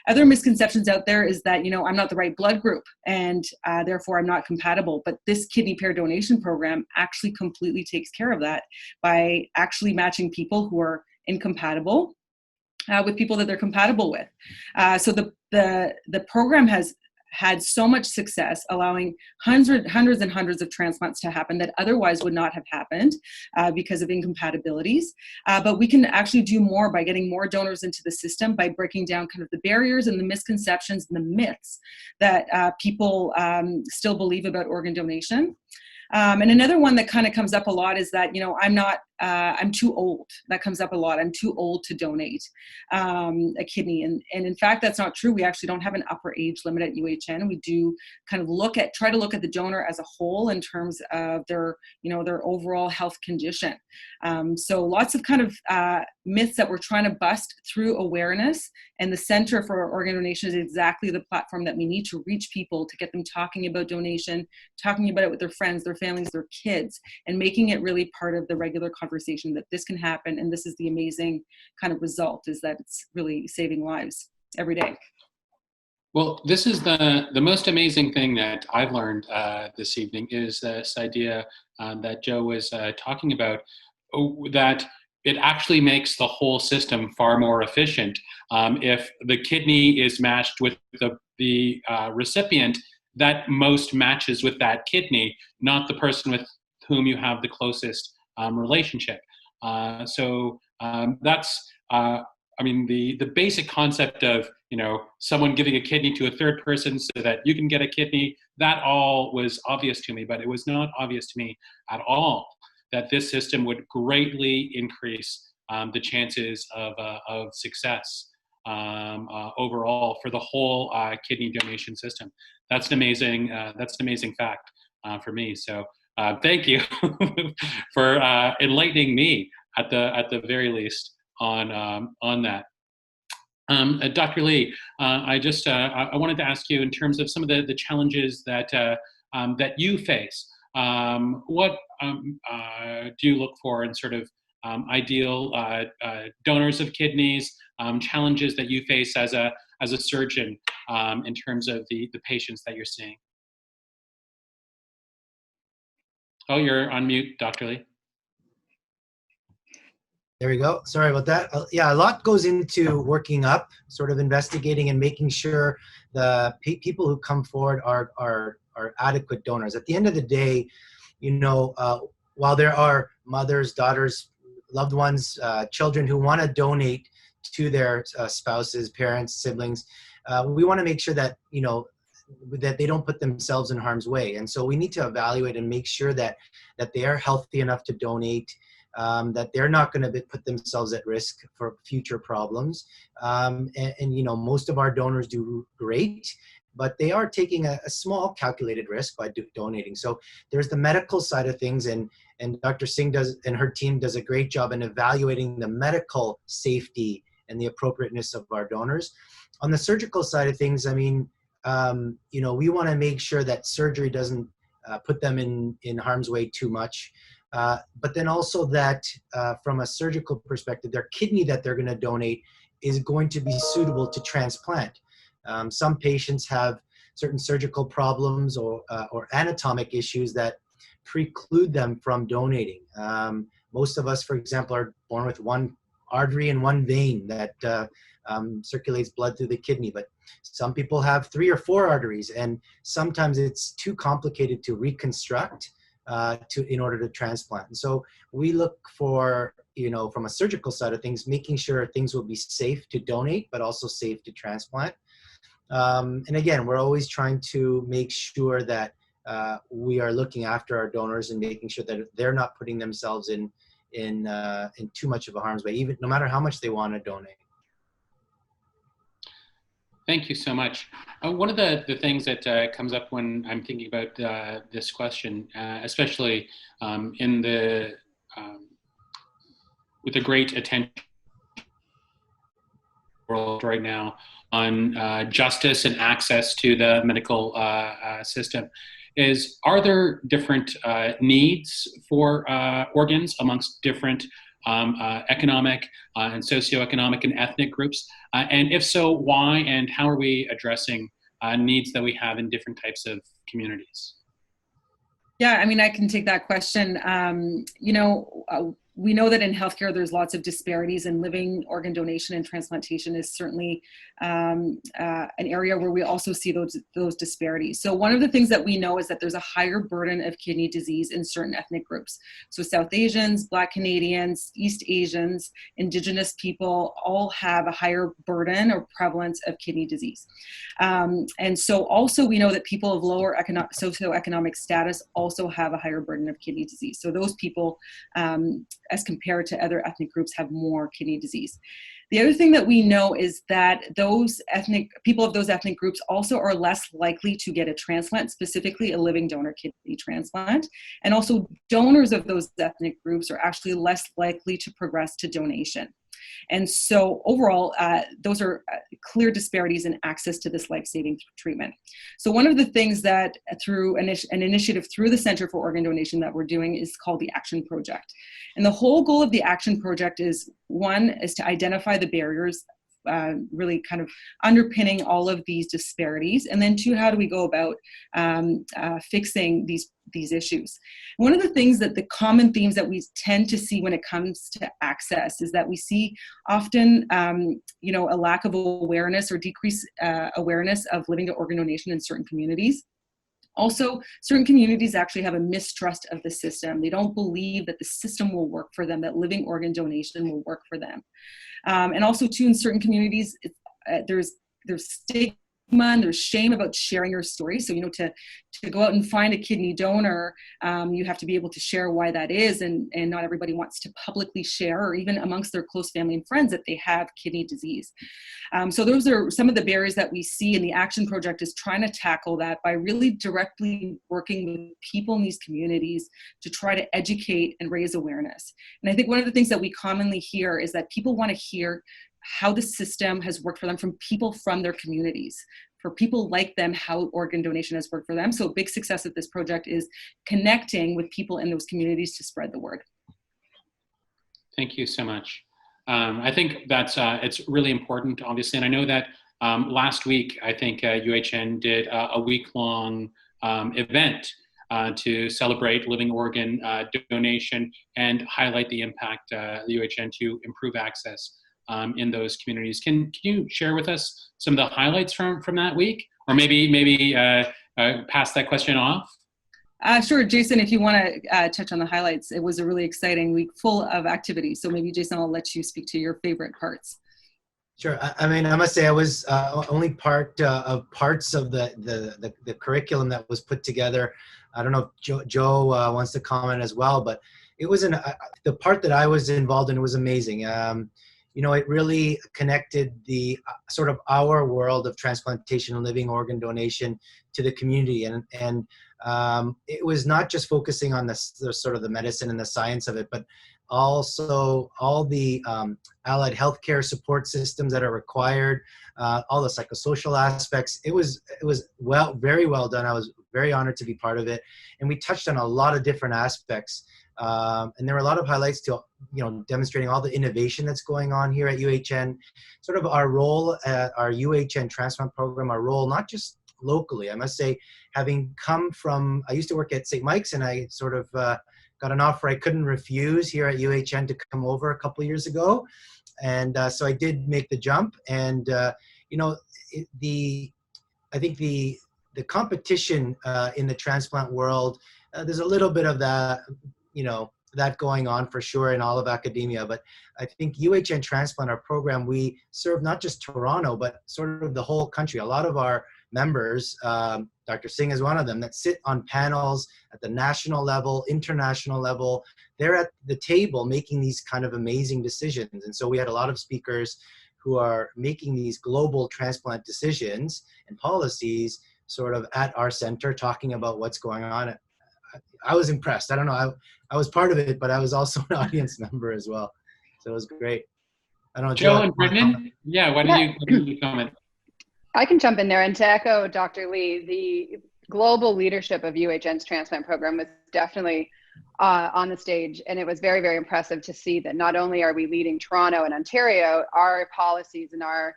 Other misconceptions out there is that, I'm not the right blood group and therefore I'm not compatible. But this kidney pair donation program actually completely takes care of that by actually matching people who are incompatible with people that they're compatible with. So the program has had so much success, allowing hundreds and hundreds of transplants to happen that otherwise would not have happened because of incompatibilities. But we can actually do more by getting more donors into the system, by breaking down kind of the barriers and the misconceptions and the myths that people still believe about organ donation. And another one that kind of comes up a lot is that, I'm too old. That comes up a lot. I'm too old to donate a kidney. And in fact, that's not true. We actually don't have an upper age limit at UHN. We do kind of try to look at the donor as a whole in terms of their overall health condition. So lots of kind of myths that we're trying to bust through awareness. And the Center for Organ Donation is exactly the platform that we need to reach people, to get them talking about donation, talking about it with their friends, their families, their kids, and making it really part of the regular conversation that this can happen. And this is the amazing kind of result, is that it's really saving lives every day. Well, this is the most amazing thing that I've learned this evening, is this idea that Joe was talking about, that it actually makes the whole system far more efficient if the kidney is matched with the recipient that most matches with that kidney, not the person with whom you have the closest relationship. So that's, the basic concept of, someone giving a kidney to a third person so that you can get a kidney, that all was obvious to me, but it was not obvious to me at all that this system would greatly increase the chances of success overall for the whole kidney donation system. That's an amazing fact for me. So thank you for enlightening me at the very least on that. Dr. Lee, I wanted to ask you, in terms of some of the challenges that you face. What do you look for in sort of ideal donors of kidneys? Challenges that you face as a surgeon in terms of the patients that you're seeing? Oh, you're on mute, Dr. Lee. There we go. Sorry about that. Yeah, a lot goes into working up, sort of investigating and making sure the people who come forward are adequate donors. At the end of the day, while there are mothers, daughters, loved ones, children who want to donate to their spouses, parents, siblings, we want to make sure that, that they don't put themselves in harm's way. And so we need to evaluate and make sure that they are healthy enough to donate, that they're not going to put themselves at risk for future problems. And most of our donors do great, but they are taking a small calculated risk by donating. So there's the medical side of things, and Dr. Singh and her team does a great job in evaluating the medical safety and the appropriateness of our donors. On the surgical side of things, we want to make sure that surgery doesn't put them in harm's way too much. But then also that from a surgical perspective, their kidney that they're going to donate is going to be suitable to transplant. Some patients have certain surgical problems or anatomic issues that preclude them from donating. Most of us, for example, are born with one artery and one vein that circulates blood through the kidney, but some people have 3 or 4 arteries, and sometimes it's too complicated to reconstruct in order to transplant. And so we look for, from a surgical side of things, making sure things will be safe to donate, but also safe to transplant. And again, we're always trying to make sure that we are looking after our donors and making sure that they're not putting themselves in too much of a harm's way, even no matter how much they want to donate. Thank you so much. One of the things that comes up when I'm thinking about this question, especially in with the great attention world right now on justice and access to the medical system, are there different needs for organs amongst different economic and socioeconomic and ethnic groups? And if so, why and how are we addressing needs that we have in different types of communities? Yeah, I mean, I can take that question. We know that in healthcare, there's lots of disparities, and living organ donation and transplantation is certainly an area where we also see those disparities. So one of the things that we know is that there's a higher burden of kidney disease in certain ethnic groups. So South Asians, Black Canadians, East Asians, Indigenous people all have a higher burden or prevalence of kidney disease. And so also we know that people of lower socioeconomic status also have a higher burden of kidney disease. So those people, as compared to other ethnic groups, have more kidney disease. The other thing that we know is that those people of those ethnic groups also are less likely to get a transplant, specifically a living donor kidney transplant. And also donors of those ethnic groups are actually less likely to progress to donation. And so overall, those are clear disparities in access to this life-saving treatment. So one of the things that through an initiative through the Center for Organ Donation that we're doing is called the Action Project. And the whole goal of the Action Project is, one, is to identify the barriers really kind of underpinning all of these disparities, and then two, how do we go about fixing these issues. One of the things that the common themes that we tend to see when it comes to access is that we see often a lack of awareness or decreased awareness of living organ donation in certain communities. Also, certain communities actually have a mistrust of the system. They don't believe that the system will work for them, that living organ donation will work for them. And also, too, in certain communities, there's stigma and there's shame about sharing your story. So, to go out and find a kidney donor, you have to be able to share why that is. And not everybody wants to publicly share, or even amongst their close family and friends, that they have kidney disease. So those are some of the barriers that we see, and the Action Project is trying to tackle that by really directly working with people in these communities to try to educate and raise awareness. And I think one of the things that we commonly hear is that people want to hear how the system has worked for them from people from their communities, for people like them, how organ donation has worked for them. So a big success of this project is connecting with people in those communities to spread the word. Thank you so much. I think that's it's really important, obviously. And I know that last week, I think UHN did a week-long event to celebrate living organ donation and highlight the impact the UHN to improve access in those communities. Can you share with us some of the highlights from that week, or maybe pass that question off? Sure, Jason, if you want to touch on the highlights. It was a really exciting week full of activities. So maybe, Jason, I'll let you speak to your favorite parts. Sure. I mean, I must say I was only part of parts of the curriculum that was put together. I don't know if Joe wants to comment as well, but it was the part that I was involved in was amazing. It really connected the sort of our world of transplantation and living organ donation to the community. And it was not just focusing on the sort of the medicine and the science of it, but also all the allied healthcare support systems that are required, all the psychosocial aspects. It was very well done. I was very honored to be part of it. And we touched on a lot of different aspects. And there were a lot of highlights to, demonstrating all the innovation that's going on here at UHN, sort of our role at our UHN transplant program, our role, not just locally. I must say, having come from, I used to work at St. Mike's, and I sort of got an offer I couldn't refuse here at UHN to come over a couple of years ago. And so I did make the jump. And, I think the competition in the transplant world, there's a little bit of that, that going on for sure in all of academia. But I think UHN Transplant, our program, we serve not just Toronto, but sort of the whole country. A lot of our members, Dr. Singh is one of them, that sit on panels at the national level, international level. They're at the table making these kind of amazing decisions. And so we had a lot of speakers who are making these global transplant decisions and policies sort of at our center, talking about what's going on. I was impressed. I don't know. I was part of it, but I was also an audience member as well. So it was great. I don't know. Joe and Brendan? Yeah, why don't you comment? I can jump in there, and to echo Dr. Lee, the global leadership of UHN's transplant program was definitely on the stage. And it was very, very impressive to see that not only are we leading Toronto and Ontario, our policies and our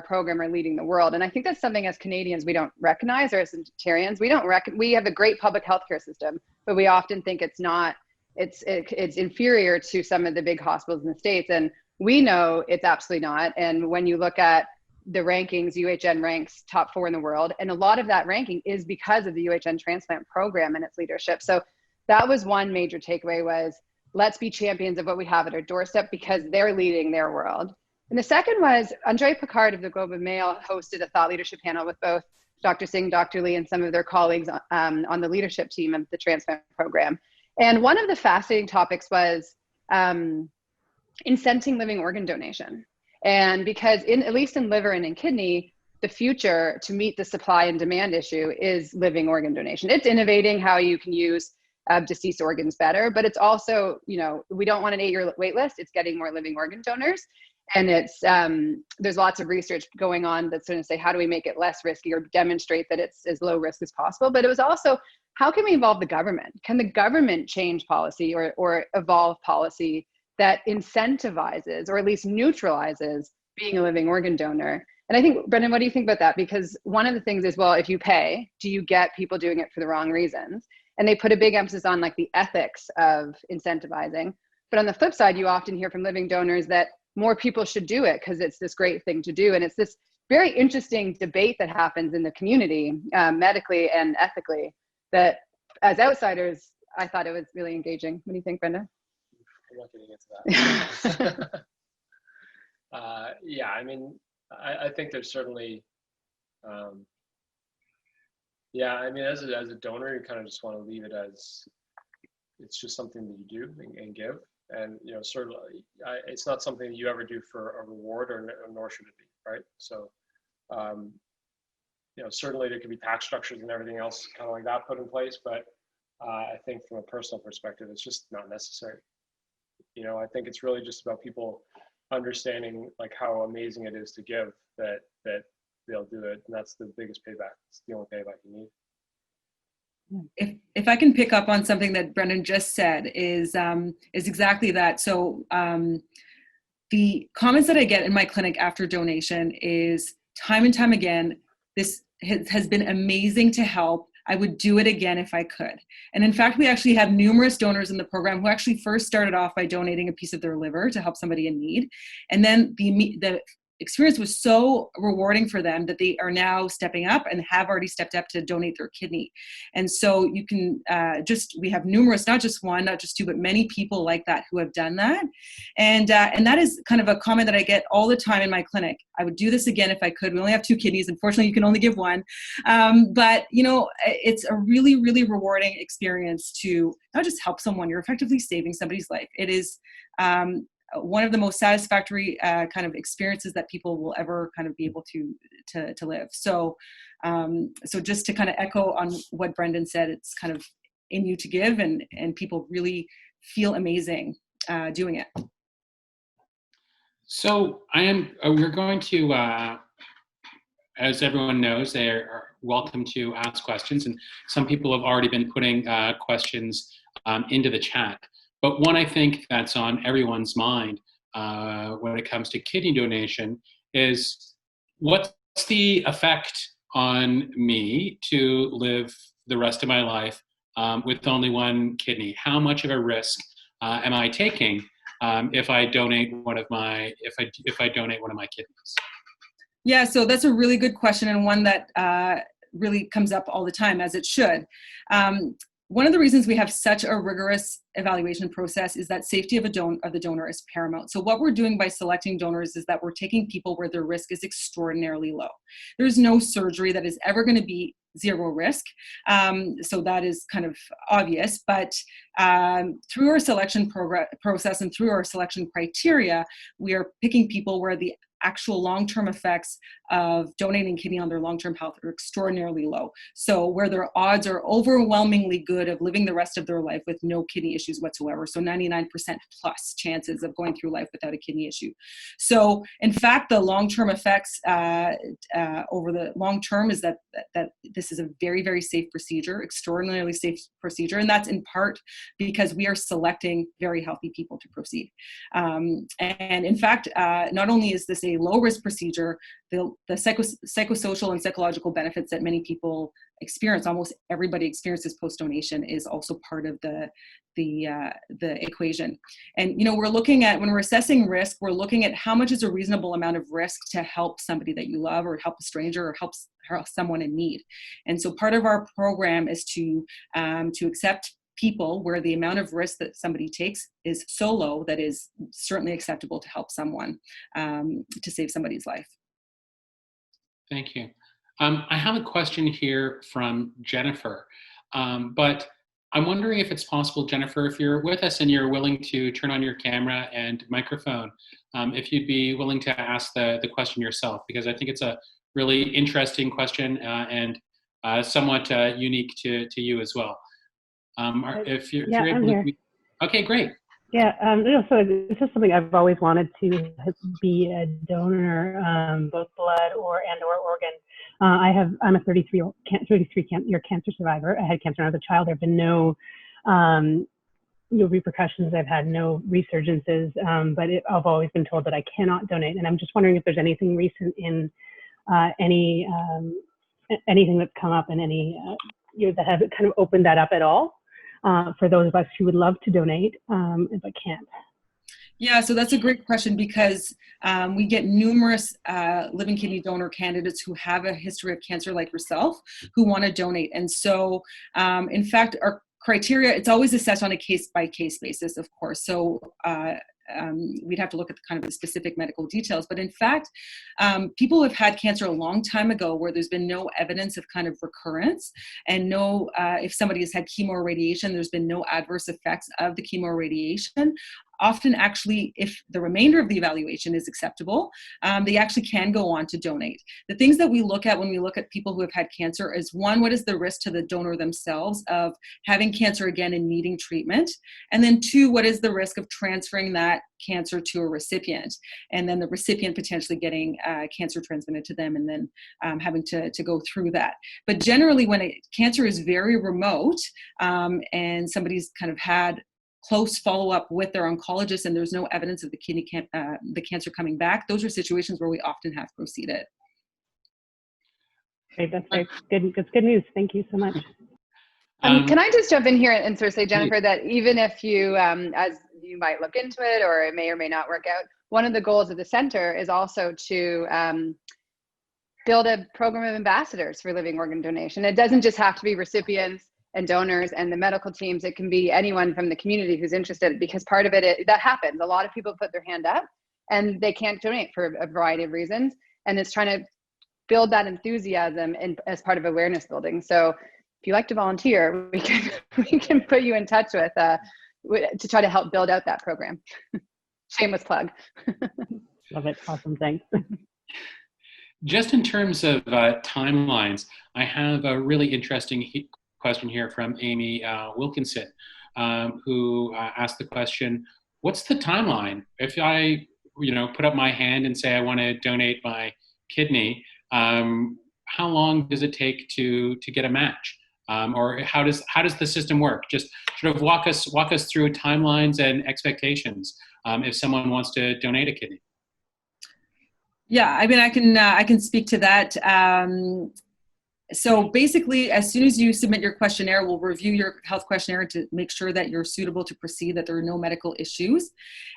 program are leading the world. And I think that's something as Canadians we don't recognize, or as Ontarians, we have a great public healthcare system, but we often think it's not, it's inferior to some of the big hospitals in the States. And we know it's absolutely not. And when you look at the rankings, UHN ranks top 4 in the world. And a lot of that ranking is because of the UHN transplant program and its leadership. So that was one major takeaway, was let's be champions of what we have at our doorstep because they're leading their world. And the second was Andre Picard of the Globe and Mail hosted a thought leadership panel with both Dr. Singh, Dr. Lee, and some of their colleagues on the leadership team of the transplant program. And one of the fascinating topics was incenting living organ donation. And because at least in liver and in kidney, the future to meet the supply and demand issue is living organ donation. It's innovating how you can use deceased organs better, but it's also, we don't want an 8-year wait list. It's getting more living organ donors. And it's there's lots of research going on that's going to say, how do we make it less risky or demonstrate that it's as low risk as possible? But it was also, how can we involve the government? Can the government change policy or evolve policy that incentivizes or at least neutralizes being a living organ donor? And I think, Brendan, what do you think about that? Because one of the things is, well, if you pay, do you get people doing it for the wrong reasons? And they put a big emphasis on like the ethics of incentivizing. But on the flip side, you often hear from living donors that more people should do it because it's this great thing to do. And it's this very interesting debate that happens in the community, medically and ethically, that as outsiders, I thought it was really engaging. What do you think, Brenda? I'm not getting into that. Yeah, I mean, I think there's certainly, yeah, I mean, as a donor, you kind of just want to leave it as it's just something that you do and give. And, certainly, it's not something that you ever do for a reward, or nor should it be, right? So, certainly there could be tax structures and everything else kind of like that put in place, but I think from a personal perspective, it's just not necessary. I think it's really just about people understanding like how amazing it is to give, that they'll do it, and that's the biggest payback. It's the only payback you need. If I can pick up on something that Brendan just said is exactly that. So the comments that I get in my clinic after donation is time and time again, this has been amazing to help. I would do it again if I could. And in fact, we actually have numerous donors in the program who actually first started off by donating a piece of their liver to help somebody in need. And then the experience was so rewarding for them that they are now stepping up and have already stepped up to donate their kidney. And so you can we have numerous, not just one, not just two, but many people like that who have done that. And that is kind of a comment that I get all the time in my clinic. I would do this again if I could. We only have 2 kidneys. Unfortunately, you can only give one. But it's a really, really rewarding experience to not just help someone, you're effectively saving somebody's life. It is one of the most satisfactory kind of experiences that people will ever kind of be able to live. So just to kind of echo on what Brendan said, it's kind of in you to give, and people really feel amazing doing it. So we're going to, as everyone knows, they are welcome to ask questions, and some people have already been putting questions into the chat. But one I think that's on everyone's mind when it comes to kidney donation is, what's the effect on me to live the rest of my life with only 1 kidney? How much of a risk am I taking if I donate one of my kidneys? Yeah, so that's a really good question, and one that really comes up all the time, as it should. One of the reasons we have such a rigorous evaluation process is that safety of the donor is paramount. So what we're doing by selecting donors is that we're taking people where their risk is extraordinarily low. There's no surgery that is ever going to be 0 risk. So that is kind of obvious, but through our selection process and through our selection criteria, we are picking people where the actual long-term effects of donating kidney on their long-term health are extraordinarily low. So where their odds are overwhelmingly good of living the rest of their life with no kidney issues whatsoever. So 99% plus chances of going through life without a kidney issue. So in fact, the long-term effects over the long term is that this is a very, very safe procedure, extraordinarily safe procedure. And that's in part because we are selecting very healthy people to proceed. And in fact, not only is this a low-risk procedure, the psychosocial and psychological benefits that many people experience, almost everybody experiences post-donation, is also part of the equation. And we're looking at, when we're assessing risk, we're looking at how much is a reasonable amount of risk to help somebody that you love, or help a stranger, or help someone in need. And so part of our program is to accept people where the amount of risk that somebody takes is so low that is certainly acceptable to help someone, to save somebody's life. Thank you. I have a question here from Jennifer, but I'm wondering if it's possible, Jennifer, if you're with us and you're willing to turn on your camera and microphone, if you'd be willing to ask the question yourself, because I think it's a really interesting question and somewhat unique to you as well. If you're able to, okay, great. Yeah, so this is something I've always wanted to be a donor, both blood or organ. I'm a 33-year cancer survivor. I had cancer when I was a child. There have been no repercussions. I've had no resurgences, but I've always been told that I cannot donate. And I'm just wondering if there's anything recent in anything that's come up in any that have kind of opened that up at all for those of us who would love to donate but can't. Yeah, so that's a great question, because we get numerous living kidney donor candidates who have a history of cancer like yourself who want to donate. And so, in fact, our criteria, it's always assessed on a case-by-case basis, of course. So we'd have to look at kind of the specific medical details. But in fact, people who have had cancer a long time ago where there's been no evidence of kind of recurrence, and no, if somebody has had chemo or radiation, there's been no adverse effects of the chemo or radiation. Often actually, if the remainder of the evaluation is acceptable, they actually can go on to donate. The things that we look at when we look at people who have had cancer is, one, what is the risk to the donor themselves of having cancer again and needing treatment? And then two, what is the risk of transferring that cancer to a recipient, and then the recipient potentially getting cancer transmitted to them, and then having to go through that. But generally, when cancer is very remote and somebody's kind of had close follow-up with their oncologist and there's no evidence of the cancer coming back, those are situations where we often have proceeded. Okay, that's very good. That's good news. Thank you so much. Can I just jump in here and sort of say, Jennifer, that even if you, as you might look into it, or it may or may not work out, one of the goals of the center is also to build a program of ambassadors for living organ donation. It doesn't just have to be recipients and donors and the medical teams. It can be anyone from the community who's interested, because part of it, that happens. A lot of people put their hand up and they can't donate for a variety of reasons. And it's trying to build that enthusiasm as part of awareness building. So if you like to volunteer, we can put you in touch with to try to help build out that program. Shameless plug. Love it. Awesome. Thanks. Just in terms of timelines, I have a really interesting question here from Amy Wilkinson, who asked the question, what's the timeline? If I, put up my hand and say I want to donate my kidney, how long does it take to get a match? Or how does the system work? Just sort of walk us through timelines and expectations if someone wants to donate a kidney. Yeah, I mean, I can speak to that. So basically, as soon as you submit your questionnaire, we'll review your health questionnaire to make sure that you're suitable to proceed, that there are no medical issues.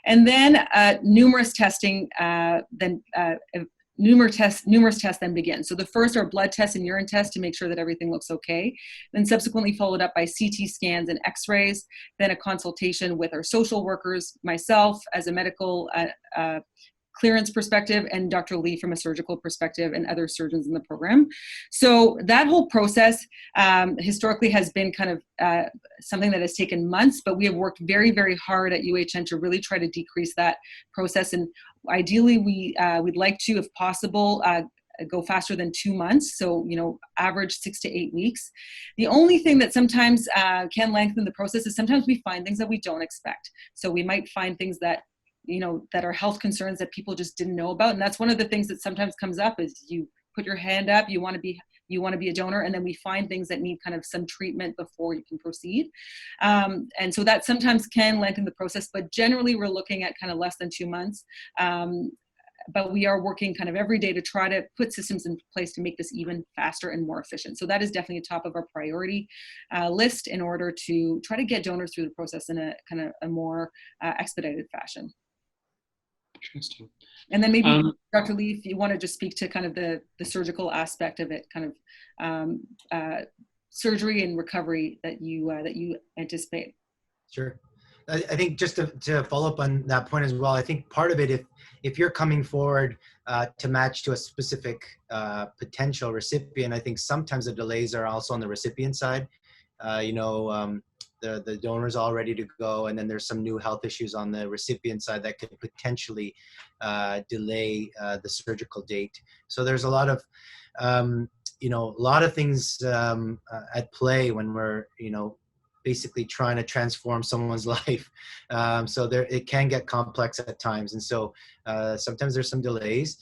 And then numerous tests then begin. So the first are blood tests and urine tests to make sure that everything looks okay. Then subsequently followed up by CT scans and x-rays, then a consultation with our social workers, myself as a medical clearance perspective, and Dr. Lee from a surgical perspective, and other surgeons in the program. So that whole process historically has been kind of something that has taken months, but we have worked very, very hard at UHN to really try to decrease that process. And ideally, we'd like to, if possible, go faster than 2 months. So, average 6 to 8 weeks. The only thing that sometimes can lengthen the process is sometimes we find things that we don't expect. So we might find things that, that are health concerns that people just didn't know about. And that's one of the things that sometimes comes up is you put your hand up, you want to be a donor, and then we find things that need kind of some treatment before you can proceed. And so that sometimes can lengthen the process, but generally we're looking at kind of less than 2 months. But we are working kind of every day to try to put systems in place to make this even faster and more efficient. So that is definitely top of our priority list in order to try to get donors through the process in a kind of a more expedited fashion. Interesting. And then maybe Dr. Lee, if you want to just speak to kind of the surgical aspect of it, kind of surgery and recovery that you anticipate. Sure. I think just to follow up on that point as well, I think part of it, if you're coming forward to match to a specific potential recipient, I think sometimes the delays are also on the recipient side. The donor's all ready to go, and then there's some new health issues on the recipient side that could potentially delay the surgical date. So there's a lot of things at play when we're basically trying to transform someone's life. So it can get complex at times, and so sometimes there's some delays.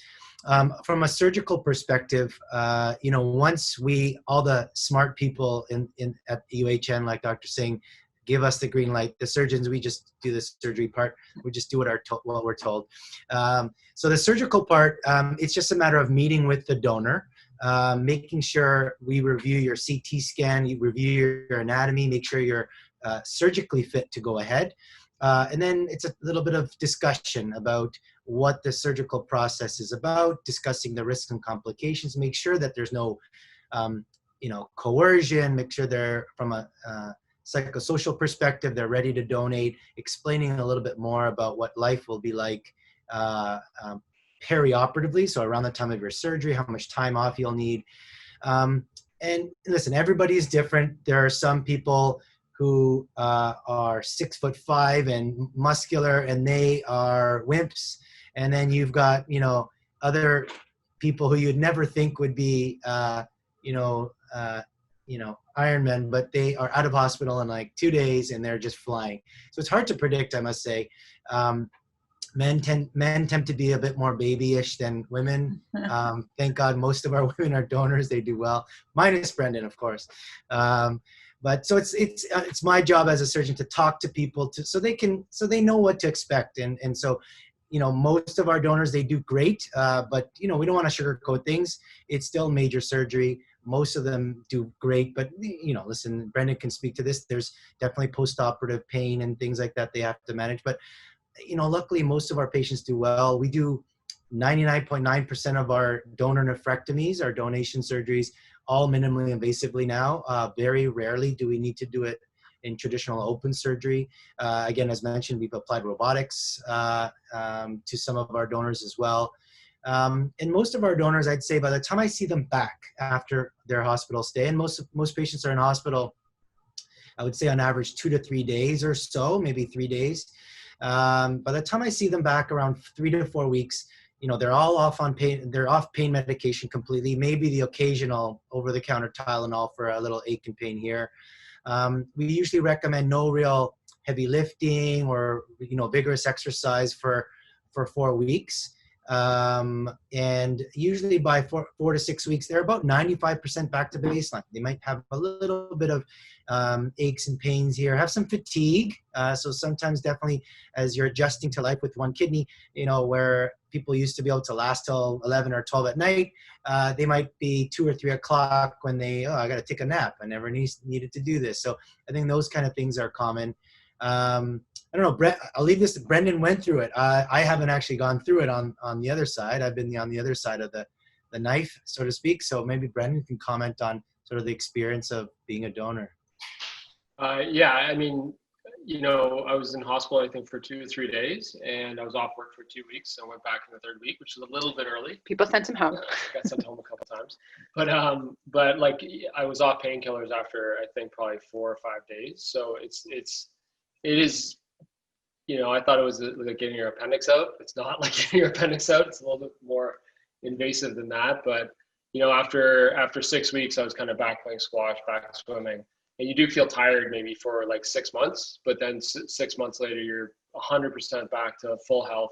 From a surgical perspective, once all the smart people at UHN, like Dr. Singh, give us the green light, the surgeons, we just do the surgery part. We just do what we're told. So the surgical part, it's just a matter of meeting with the donor, making sure we review your CT scan, you review your anatomy, make sure you're surgically fit to go ahead. And then it's a little bit of discussion about what the surgical process is about, discussing the risks and complications, make sure that there's no, coercion, make sure they're from a psychosocial perspective, they're ready to donate, explaining a little bit more about what life will be like perioperatively, so around the time of your surgery, how much time off you'll need. And listen, everybody is different. There are some people who are 6'5" and muscular, and they are wimps. And then you've got, other people who you'd never think would be, Ironmen, but they are out of hospital in like 2 days and they're just flying. So it's hard to predict, I must say. Men tend to be a bit more babyish than women. Thank God most of our women are donors. They do well, minus Brendan, of course. But so it's my job as a surgeon to talk to people so they know what to expect. And so, most of our donors, they do great, but we don't want to sugarcoat things. It's still major surgery. Most of them do great, but listen, Brendan can speak to this. There's definitely post-operative pain and things like that they have to manage. But luckily, most of our patients do well. We do 99.9% of our donor nephrectomies, our donation surgeries, all minimally invasively now. Very rarely do we need to do it in traditional open surgery. Again, as mentioned, we've applied robotics to some of our donors as well. And most of our donors, I'd say by the time I see them back after their hospital stay, and most patients are in hospital, I would say on average 2 to 3 days or so, maybe 3 days. By the time I see them back around 3 to 4 weeks, they're all off on pain. They're off pain medication completely. Maybe the occasional over-the-counter Tylenol for a little ache and pain here. We usually recommend no real heavy lifting or vigorous exercise for 4 weeks. And usually by 4 to 6 weeks, they're about 95% back to baseline. They might have a little bit of aches and pains here, have some fatigue. So sometimes definitely as you're adjusting to life with one kidney, where people used to be able to last till 11 or 12 at night, they might be 2 or 3 o'clock when I got to take a nap. I never needed to do this. So I think those kind of things are common. I don't know, I'll leave this, Brendan went through it. I haven't actually gone through it on the other side. I've been on the other side of the knife, so to speak. So maybe Brendan can comment on sort of the experience of being a donor. Yeah, I mean, I was in hospital, I think, for 2 to 3 days, and I was off work for 2 weeks. So I went back in the third week, which is a little bit early. People sent him home. Got sent home a couple times. But like I was off painkillers after, I think, probably 4 or 5 days. So it is I thought it was like getting your appendix out. It's not like getting your appendix out. It's a little bit more invasive than that. But, after 6 weeks, I was kind of back playing squash, back swimming. And you do feel tired maybe for like 6 months, but then 6 months later, you're 100% back to full health.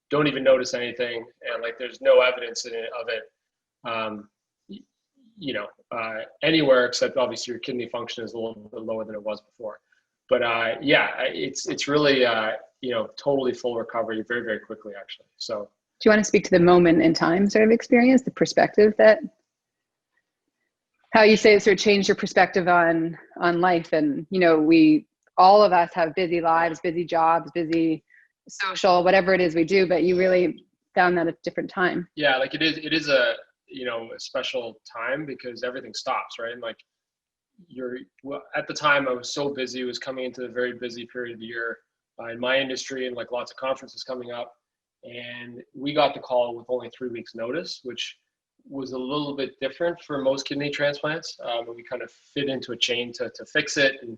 Don't even notice anything. And like, there's no evidence of it, anywhere except obviously your kidney function is a little bit lower than it was before. But it's really, totally full recovery very, very quickly, actually. So. Do you want to speak to the moment in time sort of experience, the perspective that, how you say it sort of changed your perspective on life? And, all of us have busy lives, busy jobs, busy social, whatever it is we do, but you really found that at a different time. Yeah, like it is a special time because everything stops, right? And like at the time I was so busy, it was coming into the very busy period of the year in my industry, and like lots of conferences coming up. And we got the call with only 3 weeks notice, which was a little bit different for most kidney transplants. We kind of fit into a chain to fix it and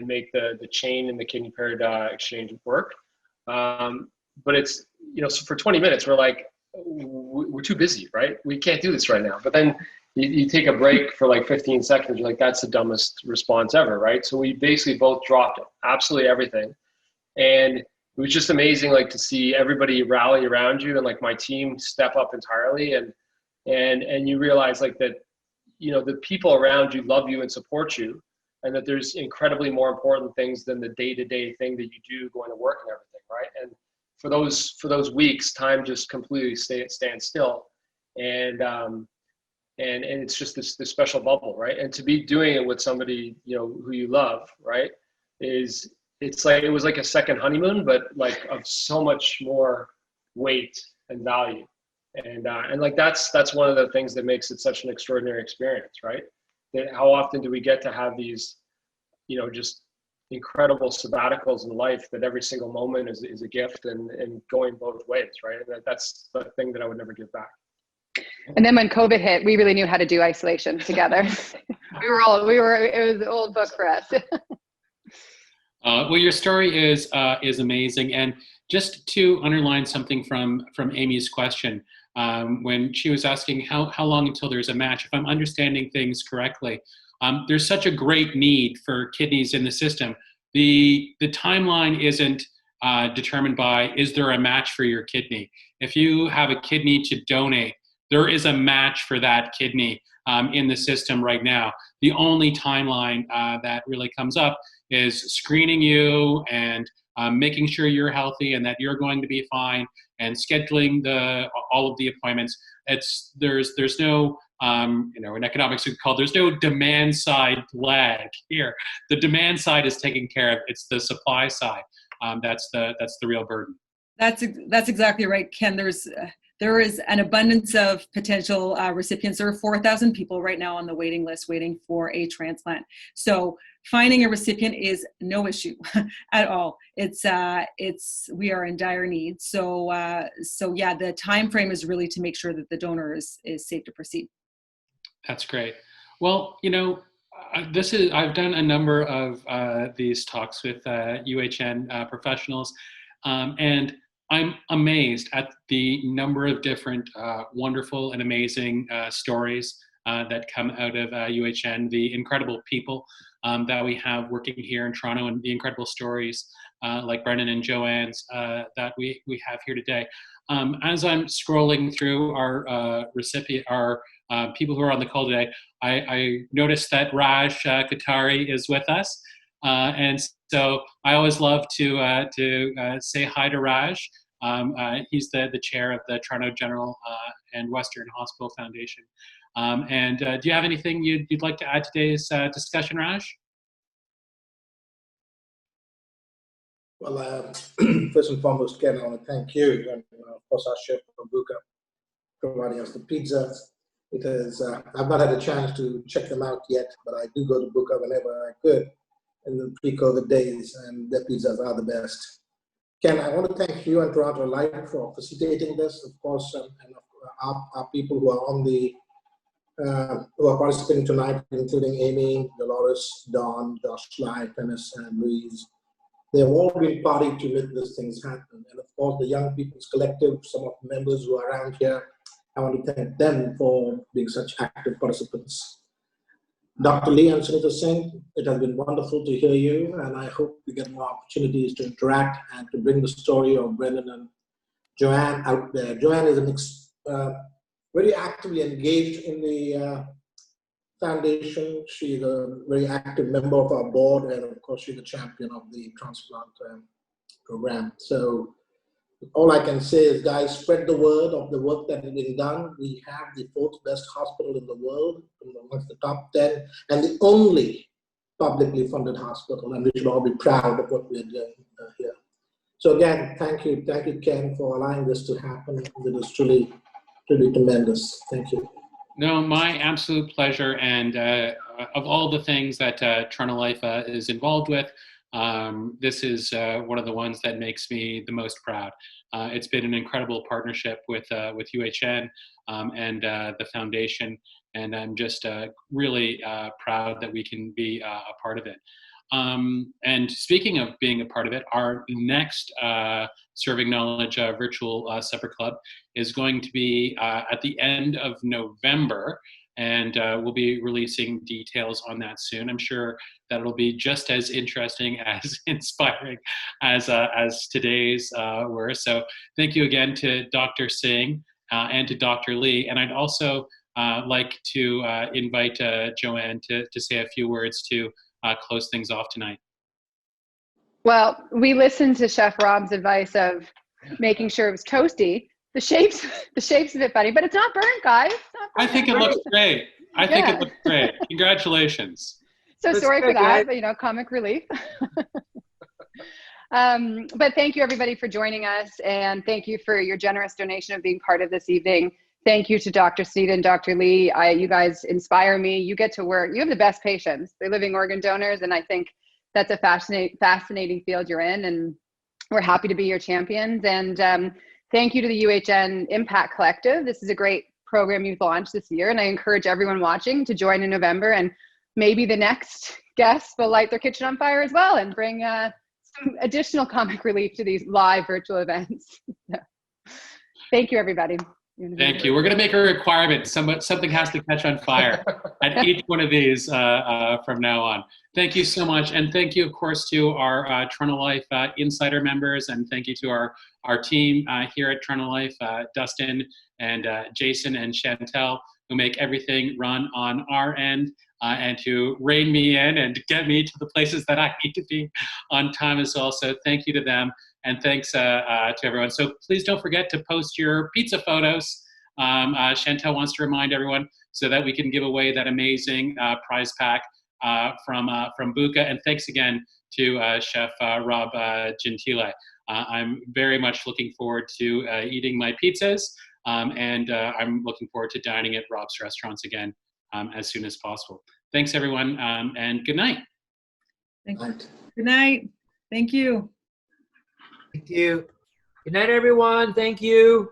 make the chain in the kidney paired exchange work. But it's, so for 20 minutes, we're like, we're too busy, right? We can't do this right now. But then you take a break for like 15 seconds, you're like, that's the dumbest response ever, right? So we basically both dropped absolutely everything. And it was just amazing, like, to see everybody rally around you and like my team step up entirely. And you realize like that, the people around you love you and support you, and that there's incredibly more important things than the day-to-day thing that you do going to work and everything, right? And for those weeks, time just completely stands still, and it's just this special bubble, right? And to be doing it with somebody who you love, right, it's like it was like a second honeymoon, but like of so much more weight and value, and like that's one of the things that makes it such an extraordinary experience, right? That how often do we get to have these, just incredible sabbaticals in life, that every single moment is a gift and going both ways, right? And that's the thing that I would never give back. And then when COVID hit, we really knew how to do isolation together. It was an old book for us. Well, your story is amazing. And just to underline something from Amy's question, when she was asking how long until there's a match, if I'm understanding things correctly, there's such a great need for kidneys in the system. The timeline isn't determined by, is there a match for your kidney? If you have a kidney to donate, there is a match for that kidney in the system right now. The only timeline that really comes up is screening you and making sure you're healthy and that you're going to be fine, and scheduling all of the appointments. There's no in economics we call, there's no demand side lag here. The demand side is taken care of. It's the supply side that's the real burden. That's exactly right, Ken. There is an abundance of potential recipients. There are 4,000 people right now on the waiting list waiting for a transplant. So finding a recipient is no issue at all. We are in dire need. So yeah, the time frame is really to make sure that the donor is safe to proceed. That's great. Well, I've done a number of these talks with UHN professionals, and I'm amazed at the number of different wonderful and amazing stories that come out of UHN, the incredible people that we have working here in Toronto, and the incredible stories like Brendan and Joanne's that we have here today. As I'm scrolling through our people who are on the call today, I noticed that Raj Katari is with us. And so I always love to say hi to Raj. He's the chair of the Toronto General and Western Hospital Foundation. And do you have anything you'd like to add to today's discussion, Raj? Well, first and foremost, Ken, I want to thank you and of course our chef from Buka providing us the pizzas. I've not had a chance to check them out yet, but I do go to Buka whenever I could in the pre-COVID days, and their pizzas are the best. Ken, I want to thank you and Toronto Live for facilitating this, of course, and our people who are on the who are participating tonight, including Amy, Dolores, Dawn, Josh Sly, Dennis, and Louise. They've all been party to make these things happen. And of course, the Young People's Collective, some of the members who are around here, I want to thank them for being such active participants. Dr. Lee and Sunita Singh, it has been wonderful to hear you, and I hope we get more opportunities to interact and to bring the story of Brendan and Joanne out there. Joanne is very actively engaged in the foundation. She's a very active member of our board, and of course, she's the champion of the transplant program. So all I can say is, guys, spread the word of the work that has been done. We have the 4th best hospital in the world, amongst the top 10, and the only publicly funded hospital, and we should all be proud of what we're doing here. So again, thank you, Ken, for allowing this to happen. It is truly tremendous. Thank you. No, my absolute pleasure. And of all the things that Toronto Life is involved with, this is one of the ones that makes me the most proud. It's been an incredible partnership with UHN and the foundation, and I'm just really proud that we can be a part of it. And speaking of being a part of it, our next Serving Knowledge virtual supper club is going to be at the end of November, and we'll be releasing details on that soon. I'm sure that it'll be just as interesting, as inspiring as today's were. So thank you again to Dr. Singh and to Dr. Lee. And I'd also like to invite Joanne to say a few words to close things off tonight. Well, we listened to Chef Rob's advice of making sure it was toasty. The shape's a bit funny, but it's not burnt, guys. It's not burnt. I think it looks great. I think it looks great. Congratulations. So That's sorry good, for that, guys. but comic relief. But thank you everybody for joining us, and thank you for your generous donation of being part of this evening. Thank you to Dr. Sunita and Dr. Lee. You guys inspire me. You get to work. You have the best patients. They're living organ donors, and I think that's a fascinating field you're in, and we're happy to be your champions. And thank you to the UHN Impact Collective. This is a great program you've launched this year, and I encourage everyone watching to join in November, and maybe the next guests will light their kitchen on fire as well and bring some additional comic relief to these live virtual events. Thank you, everybody. Thank you. We're going to make a requirement. Something has to catch on fire at each one of these from now on. Thank you so much. And thank you, of course, to our Toronto Life Insider members. And thank you to our team here at Toronto Life, Dustin and Jason and Chantel, who make everything run on our end and to rein me in and get me to the places that I need to be on time as well. So thank you to them. And thanks to everyone. So please don't forget to post your pizza photos. Chantel wants to remind everyone so that we can give away that amazing prize pack from Buka. And thanks again to Chef Rob Gentile. I'm very much looking forward to eating my pizzas, and I'm looking forward to dining at Rob's restaurants again as soon as possible. Thanks, everyone, and good night. Thank you. Good night. Thank you. Thank you. Good night, everyone. Thank you.